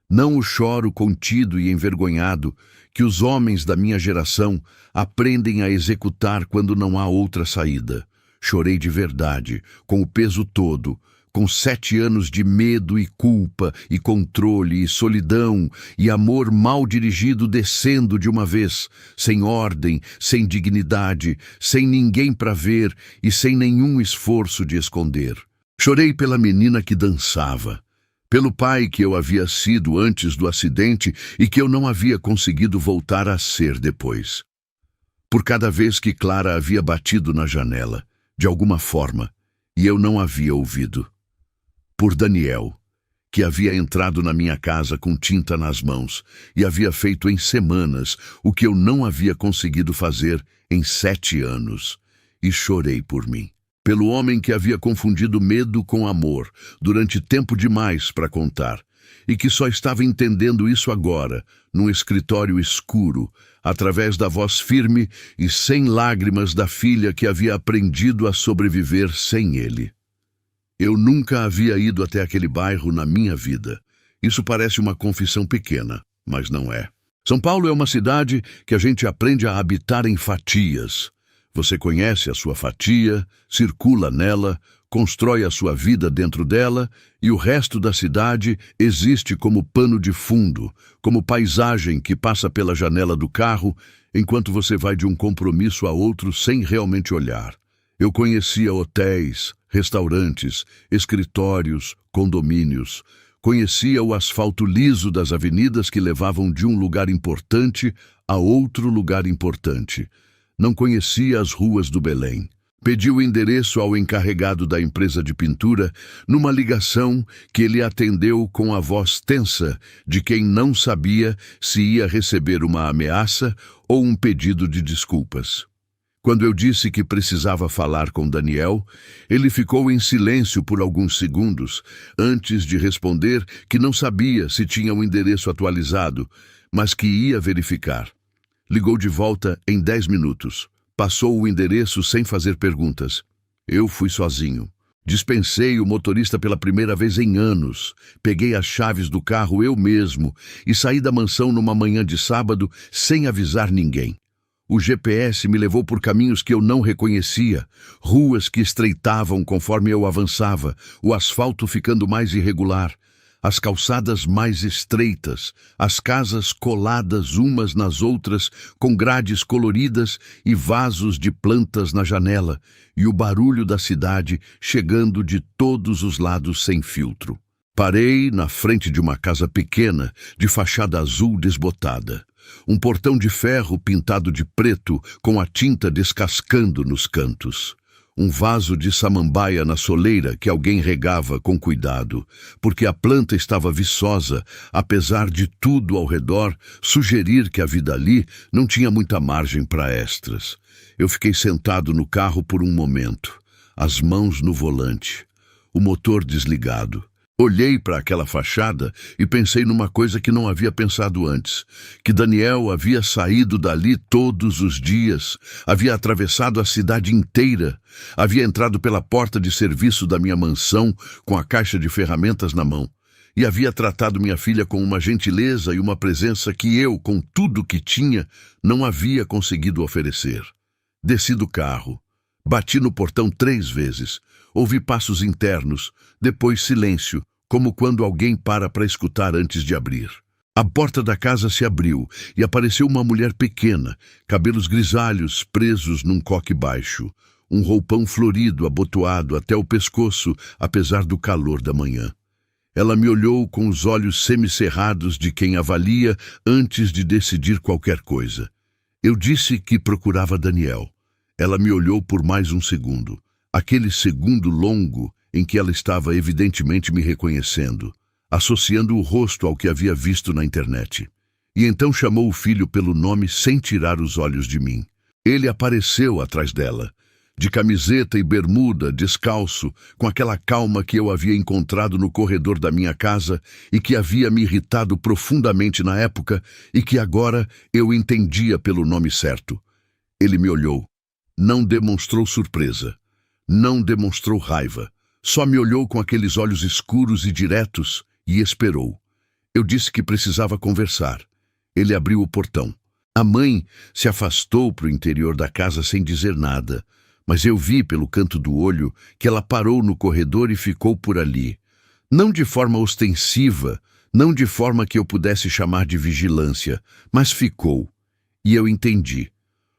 A: Não o choro contido e envergonhado que os homens da minha geração aprendem a executar quando não há outra saída. Chorei de verdade, com o peso todo, com 7 anos de medo e culpa e controle e solidão e amor mal dirigido descendo de uma vez, sem ordem, sem dignidade, sem ninguém para ver e sem nenhum esforço de esconder. Chorei pela menina que dançava, pelo pai que eu havia sido antes do acidente e que eu não havia conseguido voltar a ser depois. Por cada vez que Clara havia batido na janela, de alguma forma, e eu não havia ouvido. Por Daniel, que havia entrado na minha casa com tinta nas mãos e havia feito em semanas o que eu não havia conseguido fazer em 7 anos. E chorei por mim. Pelo homem que havia confundido medo com amor durante tempo demais para contar, e que só estava entendendo isso agora, num escritório escuro, através da voz firme e sem lágrimas da filha que havia aprendido a sobreviver sem ele. Eu nunca havia ido até aquele bairro na minha vida. Isso parece uma confissão pequena, mas não é. São Paulo é uma cidade que a gente aprende a habitar em fatias. Você conhece a sua fatia, circula nela, constrói a sua vida dentro dela e o resto da cidade existe como pano de fundo, como paisagem que passa pela janela do carro enquanto você vai de um compromisso a outro sem realmente olhar. Eu conhecia hotéis, restaurantes, escritórios, condomínios. Conhecia o asfalto liso das avenidas que levavam de um lugar importante a outro lugar importante. Não conhecia as ruas do Belém. Pedi o endereço ao encarregado da empresa de pintura numa ligação que ele atendeu com a voz tensa de quem não sabia se ia receber uma ameaça ou um pedido de desculpas. Quando eu disse que precisava falar com Daniel, ele ficou em silêncio por alguns segundos, antes de responder que não sabia se tinha o endereço atualizado, mas que ia verificar. Ligou de volta em 10 minutos. Passou o endereço sem fazer perguntas. Eu fui sozinho. Dispensei o motorista pela primeira vez em anos. Peguei as chaves do carro eu mesmo e saí da mansão numa manhã de sábado sem avisar ninguém. O GPS me levou por caminhos que eu não reconhecia, ruas que estreitavam conforme eu avançava, o asfalto ficando mais irregular, as calçadas mais estreitas, as casas coladas umas nas outras, com grades coloridas e vasos de plantas na janela, e o barulho da cidade chegando de todos os lados sem filtro. Parei na frente de uma casa pequena, de fachada azul desbotada. Um portão de ferro pintado de preto, com a tinta descascando nos cantos. Um vaso de samambaia na soleira que alguém regava com cuidado, porque a planta estava viçosa, apesar de tudo ao redor sugerir que a vida ali não tinha muita margem para extras. Eu fiquei sentado no carro por um momento, as mãos no volante, o motor desligado. Olhei para aquela fachada e pensei numa coisa que não havia pensado antes, que Daniel havia saído dali todos os dias, havia atravessado a cidade inteira, havia entrado pela porta de serviço da minha mansão com a caixa de ferramentas na mão e havia tratado minha filha com uma gentileza e uma presença que eu, com tudo que tinha, não havia conseguido oferecer. Desci do carro, bati no portão 3 vezes, ouvi passos internos, depois silêncio, como quando alguém para escutar antes de abrir. A porta da casa se abriu e apareceu uma mulher pequena, cabelos grisalhos presos num coque baixo, um roupão florido abotoado até o pescoço, apesar do calor da manhã. Ela me olhou com os olhos semicerrados de quem avalia antes de decidir qualquer coisa. Eu disse que procurava Daniel. Ela me olhou por mais um segundo. Aquele segundo longo em que ela estava evidentemente me reconhecendo, associando o rosto ao que havia visto na internet. E então chamou o filho pelo nome sem tirar os olhos de mim. Ele apareceu atrás dela, de camiseta e bermuda, descalço, com aquela calma que eu havia encontrado no corredor da minha casa e que havia me irritado profundamente na época e que agora eu entendia pelo nome certo. Ele me olhou. Não demonstrou surpresa. Não demonstrou raiva. Só me olhou com aqueles olhos escuros e diretos e esperou. Eu disse que precisava conversar. Ele abriu o portão. A mãe se afastou para o interior da casa sem dizer nada, mas eu vi pelo canto do olho que ela parou no corredor e ficou por ali. Não de forma ostensiva, não de forma que eu pudesse chamar de vigilância, mas ficou. E eu entendi.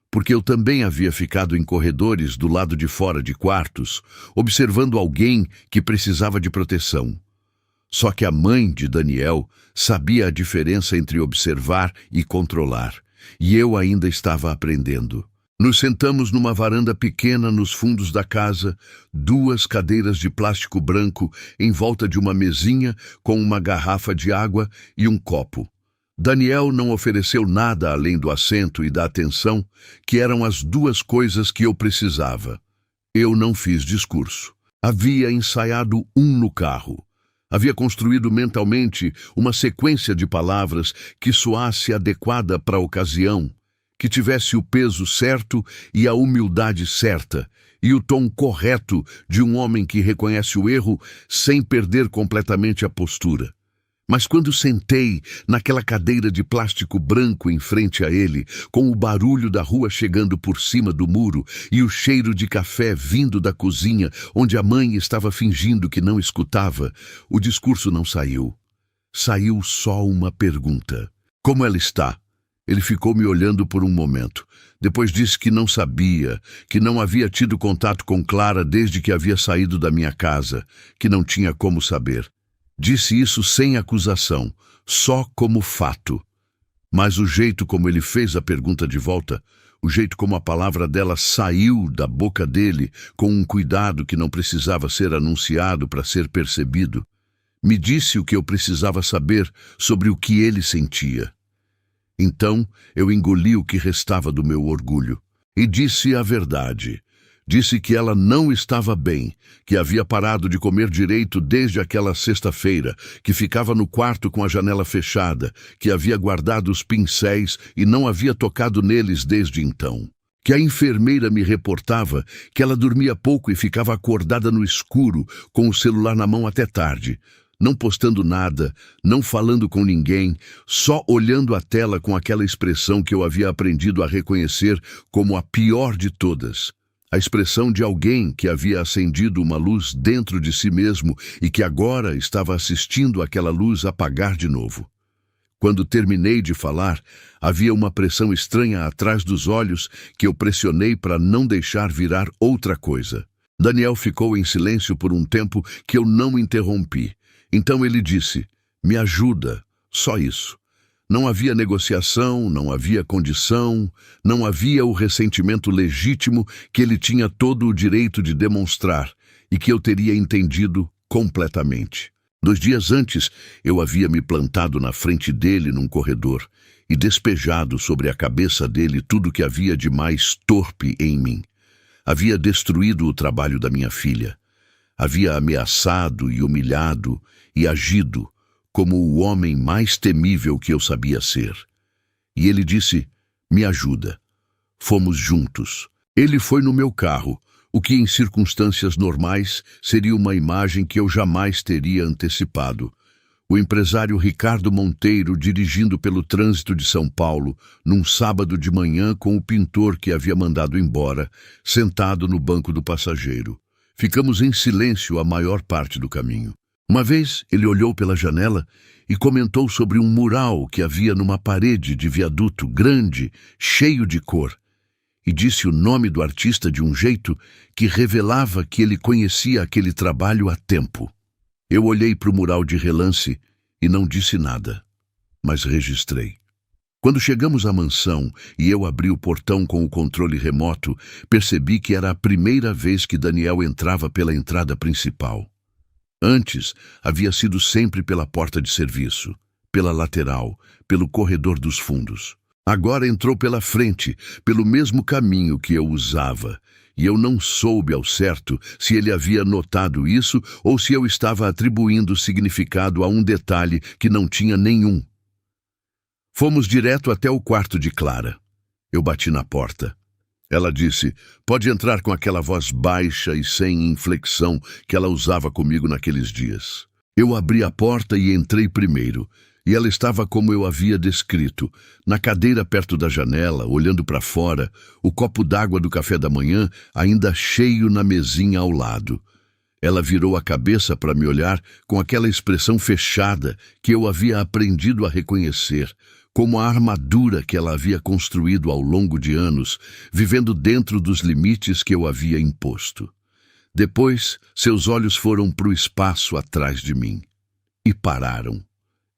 A: Porque eu também havia ficado em corredores do lado de fora de quartos, observando alguém que precisava de proteção. Só que a mãe de Daniel sabia a diferença entre observar e controlar, e eu ainda estava aprendendo. Nos sentamos numa varanda pequena nos fundos da casa, 2 cadeiras de plástico branco em volta de uma mesinha com uma garrafa de água e um copo. Daniel não ofereceu nada além do assento e da atenção, que eram as 2 coisas que eu precisava. Eu não fiz discurso. Havia ensaiado no carro. Havia construído mentalmente uma sequência de palavras que soasse adequada para a ocasião, que tivesse o peso certo e a humildade certa, e o tom correto de um homem que reconhece o erro sem perder completamente a postura. Mas quando sentei naquela cadeira de plástico branco em frente a ele, com o barulho da rua chegando por cima do muro e o cheiro de café vindo da cozinha, onde a mãe estava fingindo que não escutava, o discurso não saiu. Saiu só uma pergunta. Como ela está? Ele ficou me olhando por um momento. Depois disse que não sabia, que não havia tido contato com Clara desde que havia saído da minha casa, que não tinha como saber. Disse isso sem acusação, só como fato. Mas o jeito como ele fez a pergunta de volta, o jeito como a palavra dela saiu da boca dele, com um cuidado que não precisava ser anunciado para ser percebido, me disse o que eu precisava saber sobre o que ele sentia. Então eu engoli o que restava do meu orgulho e disse a verdade. Disse que ela não estava bem, que havia parado de comer direito desde aquela sexta-feira, que ficava no quarto com a janela fechada, que havia guardado os pincéis e não havia tocado neles desde então. Que a enfermeira me reportava que ela dormia pouco e ficava acordada no escuro, com o celular na mão até tarde, não postando nada, não falando com ninguém, só olhando a tela com aquela expressão que eu havia aprendido a reconhecer como a pior de todas. A expressão de alguém que havia acendido uma luz dentro de si mesmo e que agora estava assistindo aquela luz apagar de novo. Quando terminei de falar, havia uma pressão estranha atrás dos olhos que eu pressionei para não deixar virar outra coisa. Daniel ficou em silêncio por um tempo que eu não interrompi. Então ele disse, me ajuda, só isso. Não havia negociação, não havia condição, não havia o ressentimento legítimo que ele tinha todo o direito de demonstrar e que eu teria entendido completamente. 2 dias antes, eu havia me plantado na frente dele num corredor e despejado sobre a cabeça dele tudo que havia de mais torpe em mim. Havia destruído o trabalho da minha filha. Havia ameaçado e humilhado e agido como o homem mais temível que eu sabia ser. E ele disse, me ajuda. Fomos juntos. Ele foi no meu carro, o que em circunstâncias normais seria uma imagem que eu jamais teria antecipado. O empresário Ricardo Monteiro dirigindo pelo trânsito de São Paulo, num sábado de manhã com o pintor que havia mandado embora, sentado no banco do passageiro. Ficamos em silêncio a maior parte do caminho. Uma vez ele olhou pela janela e comentou sobre um mural que havia numa parede de viaduto grande, cheio de cor, e disse o nome do artista de um jeito que revelava que ele conhecia aquele trabalho há tempo. Eu olhei para o mural de relance e não disse nada, mas registrei. Quando chegamos à mansão e eu abri o portão com o controle remoto, percebi que era a primeira vez que Daniel entrava pela entrada principal. Antes, havia sido sempre pela porta de serviço, pela lateral, pelo corredor dos fundos. Agora entrou pela frente, pelo mesmo caminho que eu usava, e eu não soube ao certo se ele havia notado isso ou se eu estava atribuindo significado a um detalhe que não tinha nenhum. Fomos direto até o quarto de Clara. Eu bati na porta. Ela disse, pode entrar, com aquela voz baixa e sem inflexão que ela usava comigo naqueles dias. Eu abri a porta e entrei primeiro, e ela estava como eu havia descrito, na cadeira perto da janela, olhando para fora, o copo d'água do café da manhã ainda cheio na mesinha ao lado. Ela virou a cabeça para me olhar com aquela expressão fechada que eu havia aprendido a reconhecer, como a armadura que ela havia construído ao longo de anos, vivendo dentro dos limites que eu havia imposto. Depois, seus olhos foram para o espaço atrás de mim. E pararam.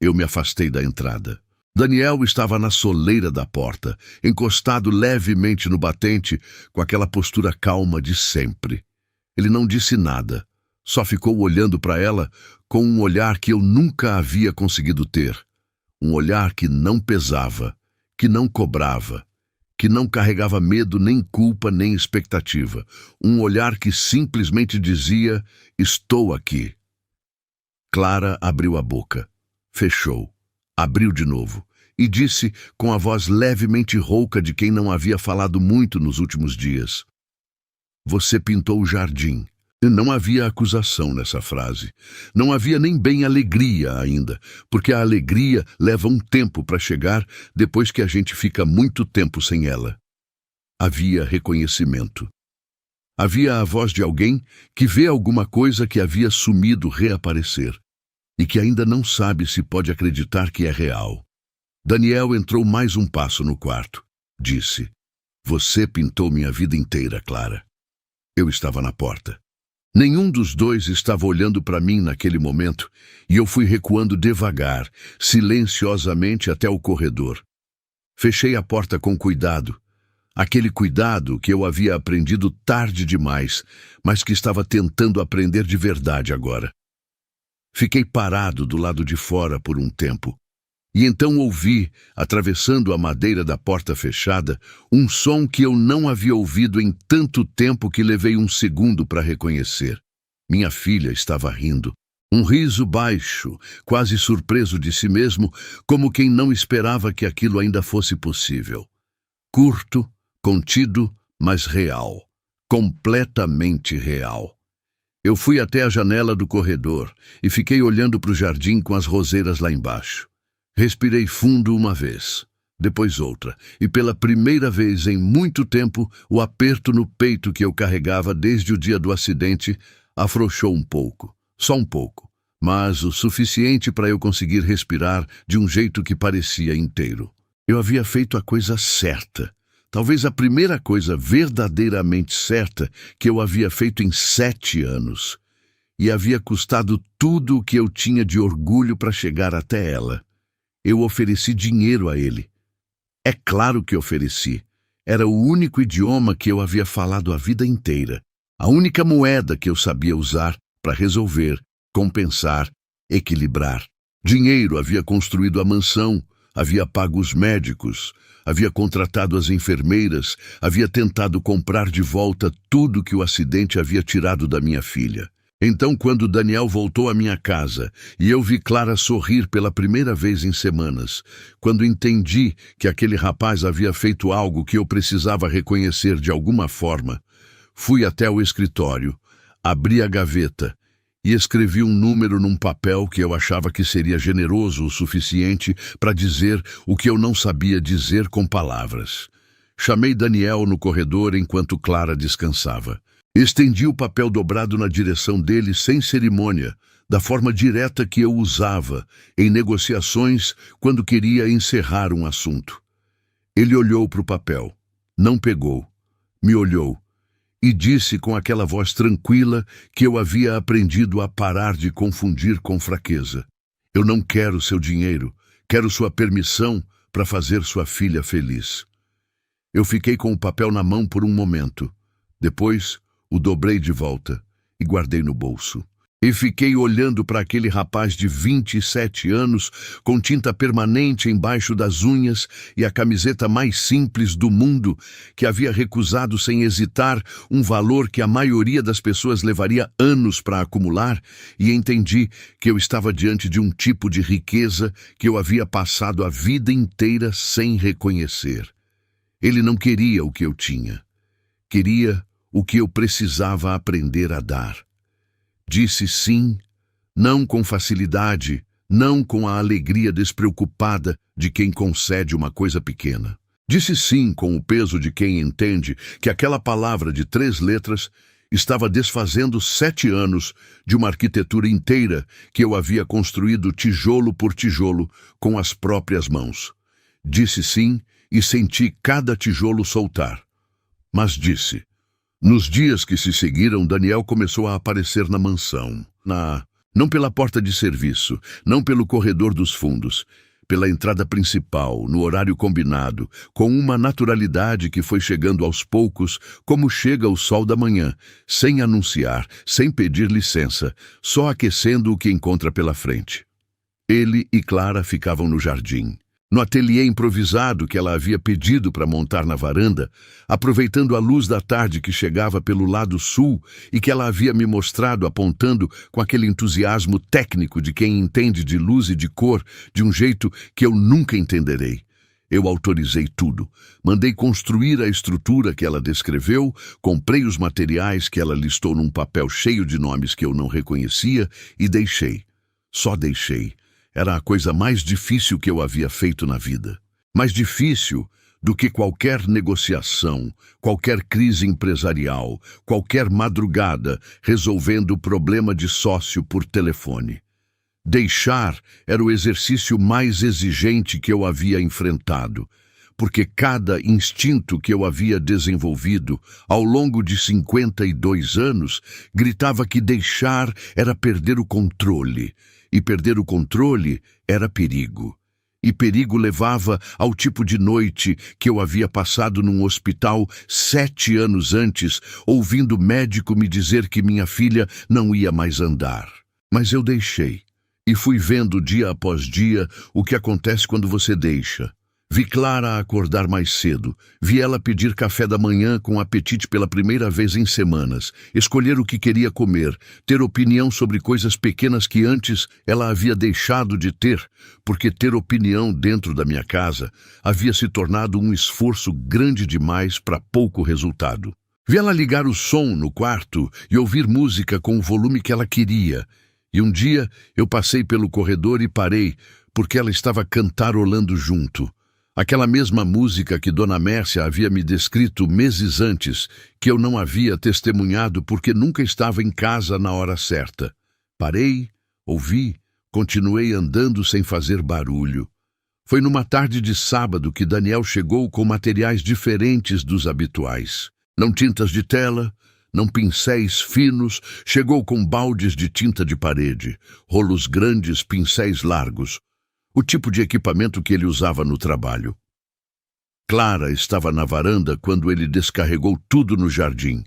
A: Eu me afastei da entrada. Daniel estava na soleira da porta, encostado levemente no batente, com aquela postura calma de sempre. Ele não disse nada, só ficou olhando para ela com um olhar que eu nunca havia conseguido ter. Um olhar que não pesava, que não cobrava, que não carregava medo, nem culpa, nem expectativa. Um olhar que simplesmente dizia: estou aqui. Clara abriu a boca, fechou, abriu de novo e disse com a voz levemente rouca de quem não havia falado muito nos últimos dias: você pintou o jardim. E não havia acusação nessa frase. Não havia nem bem alegria ainda, porque a alegria leva um tempo para chegar depois que a gente fica muito tempo sem ela. Havia reconhecimento. Havia a voz de alguém que vê alguma coisa que havia sumido reaparecer e que ainda não sabe se pode acreditar que é real. Daniel entrou mais um passo no quarto. Disse: você pintou minha vida inteira, Clara. Eu estava na porta. Nenhum dos dois estava olhando para mim naquele momento, e eu fui recuando devagar, silenciosamente até o corredor. Fechei a porta com cuidado, aquele cuidado que eu havia aprendido tarde demais, mas que estava tentando aprender de verdade agora. Fiquei parado do lado de fora por um tempo, e então ouvi, atravessando a madeira da porta fechada, um som que eu não havia ouvido em tanto tempo que levei um segundo para reconhecer. Minha filha estava rindo. Um riso baixo, quase surpreso de si mesmo, como quem não esperava que aquilo ainda fosse possível. Curto, contido, mas real. Completamente real. Eu fui até a janela do corredor e fiquei olhando para o jardim com as roseiras lá embaixo. Respirei fundo uma vez, depois outra, e pela primeira vez em muito tempo, o aperto no peito que eu carregava desde o dia do acidente afrouxou um pouco, só um pouco, mas o suficiente para eu conseguir respirar de um jeito que parecia inteiro. Eu havia feito a coisa certa, talvez a primeira coisa verdadeiramente certa que eu havia feito em 7 anos, e havia custado tudo o que eu tinha de orgulho para chegar até ela. Eu ofereci dinheiro a ele. É claro que ofereci. Era o único idioma que eu havia falado a vida inteira. A única moeda que eu sabia usar para resolver, compensar, equilibrar. Dinheiro havia construído a mansão, havia pago os médicos, havia contratado as enfermeiras, havia tentado comprar de volta tudo que o acidente havia tirado da minha filha. Então, quando Daniel voltou à minha casa e eu vi Clara sorrir pela primeira vez em semanas, quando entendi que aquele rapaz havia feito algo que eu precisava reconhecer de alguma forma, fui até o escritório, abri a gaveta e escrevi um número num papel que eu achava que seria generoso o suficiente para dizer o que eu não sabia dizer com palavras. Chamei Daniel no corredor enquanto Clara descansava. Estendi o papel dobrado na direção dele sem cerimônia, da forma direta que eu usava em negociações quando queria encerrar um assunto. Ele olhou para o papel, não pegou, me olhou e disse com aquela voz tranquila que eu havia aprendido a parar de confundir com fraqueza: eu não quero seu dinheiro, quero sua permissão para fazer sua filha feliz. Eu fiquei com o papel na mão por um momento. Depois, o dobrei de volta e guardei no bolso. E fiquei olhando para aquele rapaz de 27 anos, com tinta permanente embaixo das unhas e a camiseta mais simples do mundo, que havia recusado sem hesitar um valor que a maioria das pessoas levaria anos para acumular, e entendi que eu estava diante de um tipo de riqueza que eu havia passado a vida inteira sem reconhecer. Ele não queria o que eu tinha. Queria o que eu precisava aprender a dar. Disse sim, não com facilidade, não com a alegria despreocupada de quem concede uma coisa pequena. Disse sim com o peso de quem entende que aquela palavra de 3 letras estava desfazendo 7 anos de uma arquitetura inteira que eu havia construído tijolo por tijolo com as próprias mãos. Disse sim e senti cada tijolo soltar. Mas disse: nos dias que se seguiram, Daniel começou a aparecer na mansão. Não pela porta de serviço, não pelo corredor dos fundos, pela entrada principal, no horário combinado, com uma naturalidade que foi chegando aos poucos, como chega o sol da manhã, sem anunciar, sem pedir licença, só aquecendo o que encontra pela frente. Ele e Clara ficavam no jardim, no ateliê improvisado que ela havia pedido para montar na varanda, aproveitando a luz da tarde que chegava pelo lado sul e que ela havia me mostrado apontando com aquele entusiasmo técnico de quem entende de luz e de cor de um jeito que eu nunca entenderei. Eu autorizei tudo, mandei construir a estrutura que ela descreveu, comprei os materiais que ela listou num papel cheio de nomes que eu não reconhecia e deixei. Só deixei. Era a coisa mais difícil que eu havia feito na vida. Mais difícil do que qualquer negociação, qualquer crise empresarial, qualquer madrugada resolvendo o problema de sócio por telefone. Deixar era o exercício mais exigente que eu havia enfrentado, porque cada instinto que eu havia desenvolvido ao longo de 52 anos gritava que deixar era perder o controle, e perder o controle era perigo. E perigo levava ao tipo de noite que eu havia passado num hospital 7 anos antes, ouvindo o médico me dizer que minha filha não ia mais andar. Mas eu deixei. E fui vendo dia após dia o que acontece quando você deixa. Vi Clara acordar mais cedo, vi ela pedir café da manhã com apetite pela primeira vez em semanas, escolher o que queria comer, ter opinião sobre coisas pequenas que antes ela havia deixado de ter, porque ter opinião dentro da minha casa havia se tornado um esforço grande demais para pouco resultado. Vi ela ligar o som no quarto e ouvir música com o volume que ela queria, e um dia eu passei pelo corredor e parei, porque ela estava cantarolando junto. Aquela mesma música que Dona Mércia havia me descrito meses antes, que eu não havia testemunhado porque nunca estava em casa na hora certa. Parei, ouvi, continuei andando sem fazer barulho. Foi numa tarde de sábado que Daniel chegou com materiais diferentes dos habituais. Não tintas de tela, não pincéis finos, chegou com baldes de tinta de parede, rolos grandes, pincéis largos. O tipo de equipamento que ele usava no trabalho. Clara estava na varanda quando ele descarregou tudo no jardim,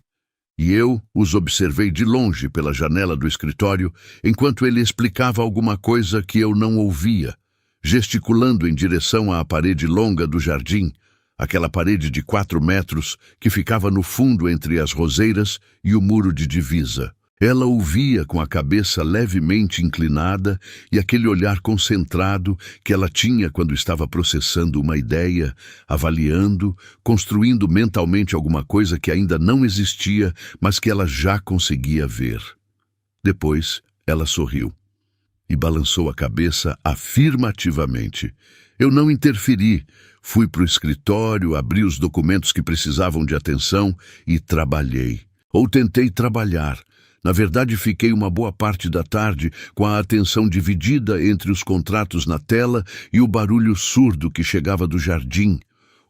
A: e eu os observei de longe pela janela do escritório enquanto ele explicava alguma coisa que eu não ouvia, gesticulando em direção à parede longa do jardim, aquela parede de 4 metros que ficava no fundo entre as roseiras e o muro de divisa. Ela ouvia com a cabeça levemente inclinada e aquele olhar concentrado que ela tinha quando estava processando uma ideia, avaliando, construindo mentalmente alguma coisa que ainda não existia, mas que ela já conseguia ver. Depois, ela sorriu e balançou a cabeça afirmativamente. Eu não interferi. Fui para o escritório, abri os documentos que precisavam de atenção e trabalhei. Ou tentei trabalhar. Na verdade, fiquei uma boa parte da tarde com a atenção dividida entre os contratos na tela e o barulho surdo que chegava do jardim,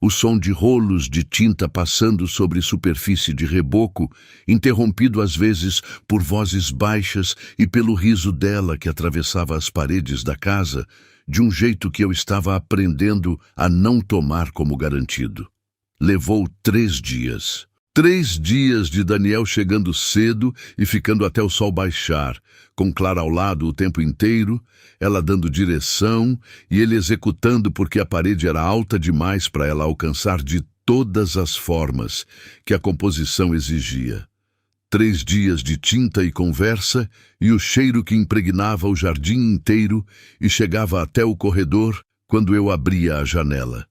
A: o som de rolos de tinta passando sobre superfície de reboco, interrompido às vezes por vozes baixas e pelo riso dela que atravessava as paredes da casa, de um jeito que eu estava aprendendo a não tomar como garantido. Levou 3 dias. 3 dias de Daniel chegando cedo e ficando até o sol baixar, com Clara ao lado o tempo inteiro, ela dando direção e ele executando porque a parede era alta demais para ela alcançar de todas as formas que a composição exigia. 3 dias de tinta e conversa e o cheiro que impregnava o jardim inteiro e chegava até o corredor quando eu abria a janela.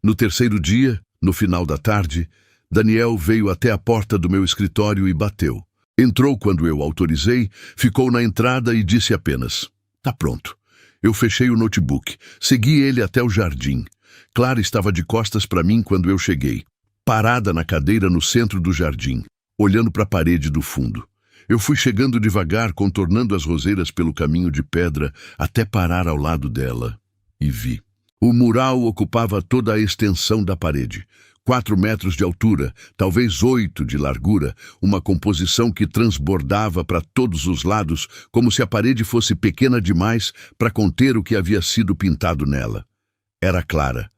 A: No 3º dia, no final da tarde, Daniel veio até a porta do meu escritório e bateu. Entrou quando eu autorizei, ficou na entrada e disse apenas: "Tá pronto." Eu fechei o notebook, segui ele até o jardim. Clara estava de costas para mim quando eu cheguei, parada na cadeira no centro do jardim, olhando para a parede do fundo. Eu fui chegando devagar, contornando as roseiras pelo caminho de pedra, até parar ao lado dela. E vi. O mural ocupava toda a extensão da parede, 4 metros de altura, talvez 8 de largura, uma composição que transbordava para todos os lados, como se a parede fosse pequena demais para conter o que havia sido pintado nela. Era clara,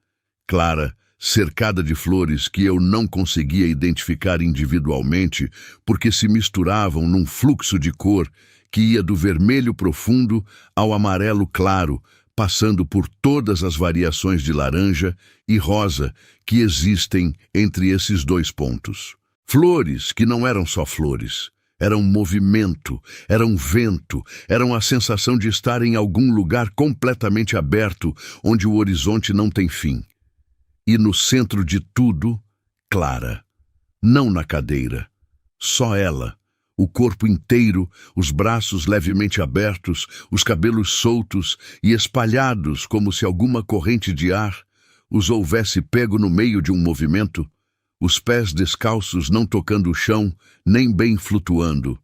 A: cercada de flores que eu não conseguia identificar individualmente, porque se misturavam num fluxo de cor que ia do vermelho profundo ao amarelo claro, passando por todas as variações de laranja e rosa que existem entre esses dois pontos. Flores que não eram só flores, eram movimento, eram vento, eram a sensação de estar em algum lugar completamente aberto, onde o horizonte não tem fim. E no centro de tudo, Clara, não na cadeira, só ela. O corpo inteiro, os braços levemente abertos, os cabelos soltos e espalhados como se alguma corrente de ar os houvesse pego no meio de um movimento, os pés descalços não tocando o chão, nem bem flutuando,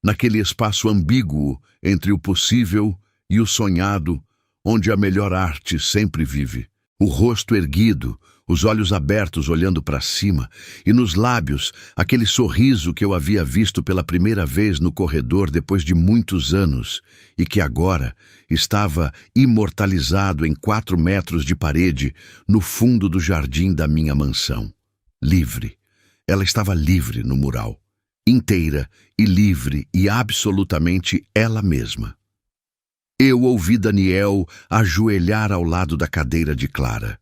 A: naquele espaço ambíguo entre o possível e o sonhado, onde a melhor arte sempre vive. O rosto erguido, os olhos abertos olhando para cima, e nos lábios aquele sorriso que eu havia visto pela primeira vez no corredor depois de muitos anos e que agora estava imortalizado em 4 metros de parede no fundo do jardim da minha mansão. Livre. Ela estava livre no mural, inteira e livre e absolutamente ela mesma. Eu ouvi Daniel ajoelhar ao lado da cadeira de Clara.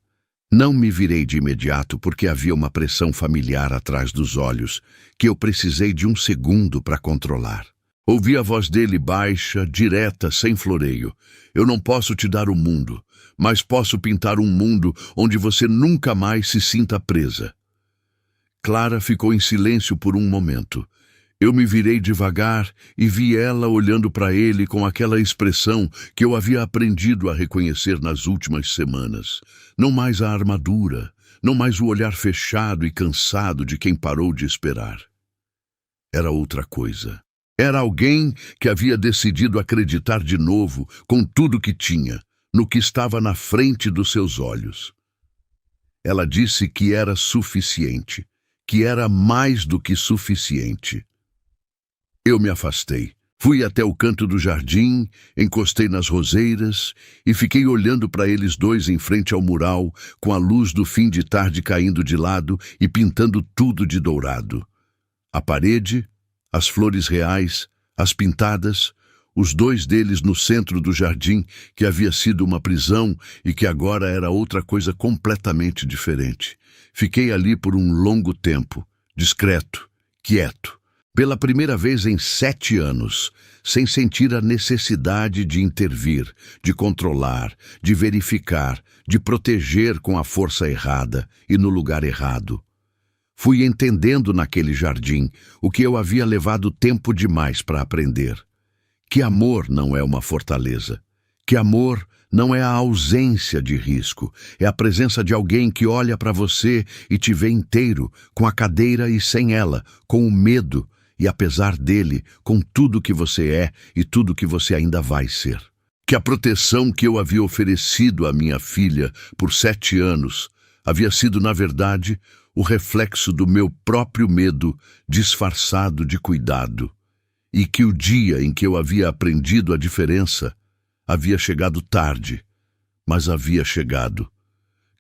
A: Não me virei de imediato porque havia uma pressão familiar atrás dos olhos que eu precisei de um segundo para controlar. Ouvi a voz dele baixa, direta, sem floreio. Eu não posso te dar o mundo, mas posso pintar um mundo onde você nunca mais se sinta presa. Clara ficou em silêncio por um momento. Eu me virei devagar e vi ela olhando para ele com aquela expressão que eu havia aprendido a reconhecer nas últimas semanas. Não mais a armadura, não mais o olhar fechado e cansado de quem parou de esperar. Era outra coisa. Era alguém que havia decidido acreditar de novo com tudo que tinha, no que estava na frente dos seus olhos. Ela disse que era suficiente, que era mais do que suficiente. Eu me afastei. Fui até o canto do jardim, encostei nas roseiras e fiquei olhando para eles dois em frente ao mural, com a luz do fim de tarde caindo de lado e pintando tudo de dourado. A parede, as flores reais, as pintadas, os dois deles no centro do jardim, que havia sido uma prisão e que agora era outra coisa completamente diferente. Fiquei ali por um longo tempo, discreto, quieto. Pela primeira vez em 7 anos, sem sentir a necessidade de intervir, de controlar, de verificar, de proteger com a força errada e no lugar errado. Fui entendendo naquele jardim o que eu havia levado tempo demais para aprender. Que amor não é uma fortaleza. Que amor não é a ausência de risco, é a presença de alguém que olha para você e te vê inteiro, com a cadeira e sem ela, com o medo, e apesar dele, com tudo que você é e tudo que você ainda vai ser. Que a proteção que eu havia oferecido à minha filha por 7 anos havia sido, na verdade, o reflexo do meu próprio medo disfarçado de cuidado. E que o dia em que eu havia aprendido a diferença havia chegado tarde, mas havia chegado.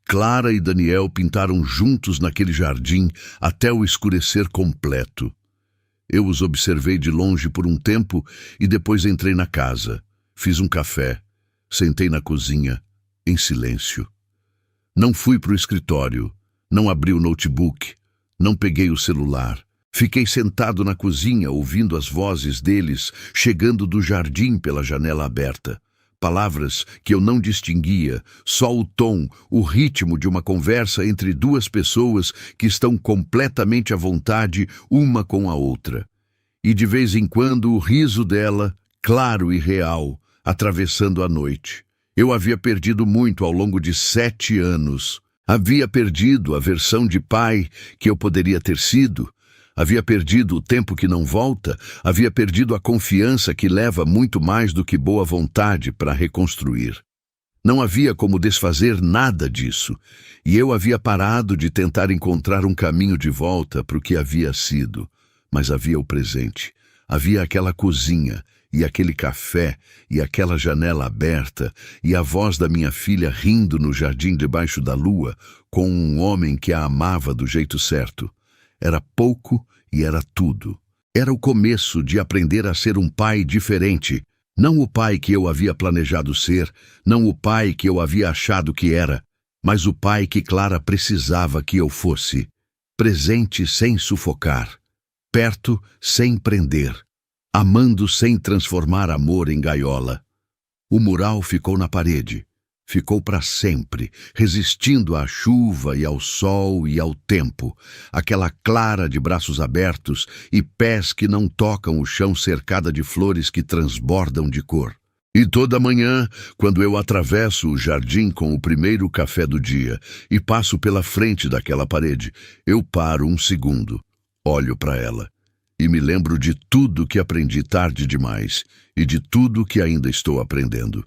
A: Clara e Daniel pintaram juntos naquele jardim até o escurecer completo. Eu os observei de longe por um tempo e depois entrei na casa. Fiz um café, sentei na cozinha, em silêncio. Não fui para o escritório, não abri o notebook, não peguei o celular. Fiquei sentado na cozinha ouvindo as vozes deles chegando do jardim pela janela aberta. Palavras que eu não distinguia, só o tom, o ritmo de uma conversa entre duas pessoas que estão completamente à vontade uma com a outra. E de vez em quando o riso dela, claro e real, atravessando a noite. Eu havia perdido muito ao longo de 7 anos. Havia perdido a versão de pai que eu poderia ter sido. Havia perdido o tempo que não volta, havia perdido a confiança que leva muito mais do que boa vontade para reconstruir. Não havia como desfazer nada disso, e eu havia parado de tentar encontrar um caminho de volta para o que havia sido. Mas havia o presente, havia aquela cozinha, e aquele café, e aquela janela aberta, e a voz da minha filha rindo no jardim debaixo da lua, com um homem que a amava do jeito certo. Era pouco e era tudo. Era o começo de aprender a ser um pai diferente. Não o pai que eu havia planejado ser, não o pai que eu havia achado que era, mas o pai que Clara precisava que eu fosse. Presente sem sufocar, perto sem prender, amando sem transformar amor em gaiola. O mural ficou na parede, ficou para sempre, resistindo à chuva e ao sol e ao tempo, aquela Clara de braços abertos e pés que não tocam o chão cercada de flores que transbordam de cor. E toda manhã, quando eu atravesso o jardim com o primeiro café do dia e passo pela frente daquela parede, eu paro um segundo, olho para ela e me lembro de tudo que aprendi tarde demais e de tudo que ainda estou aprendendo.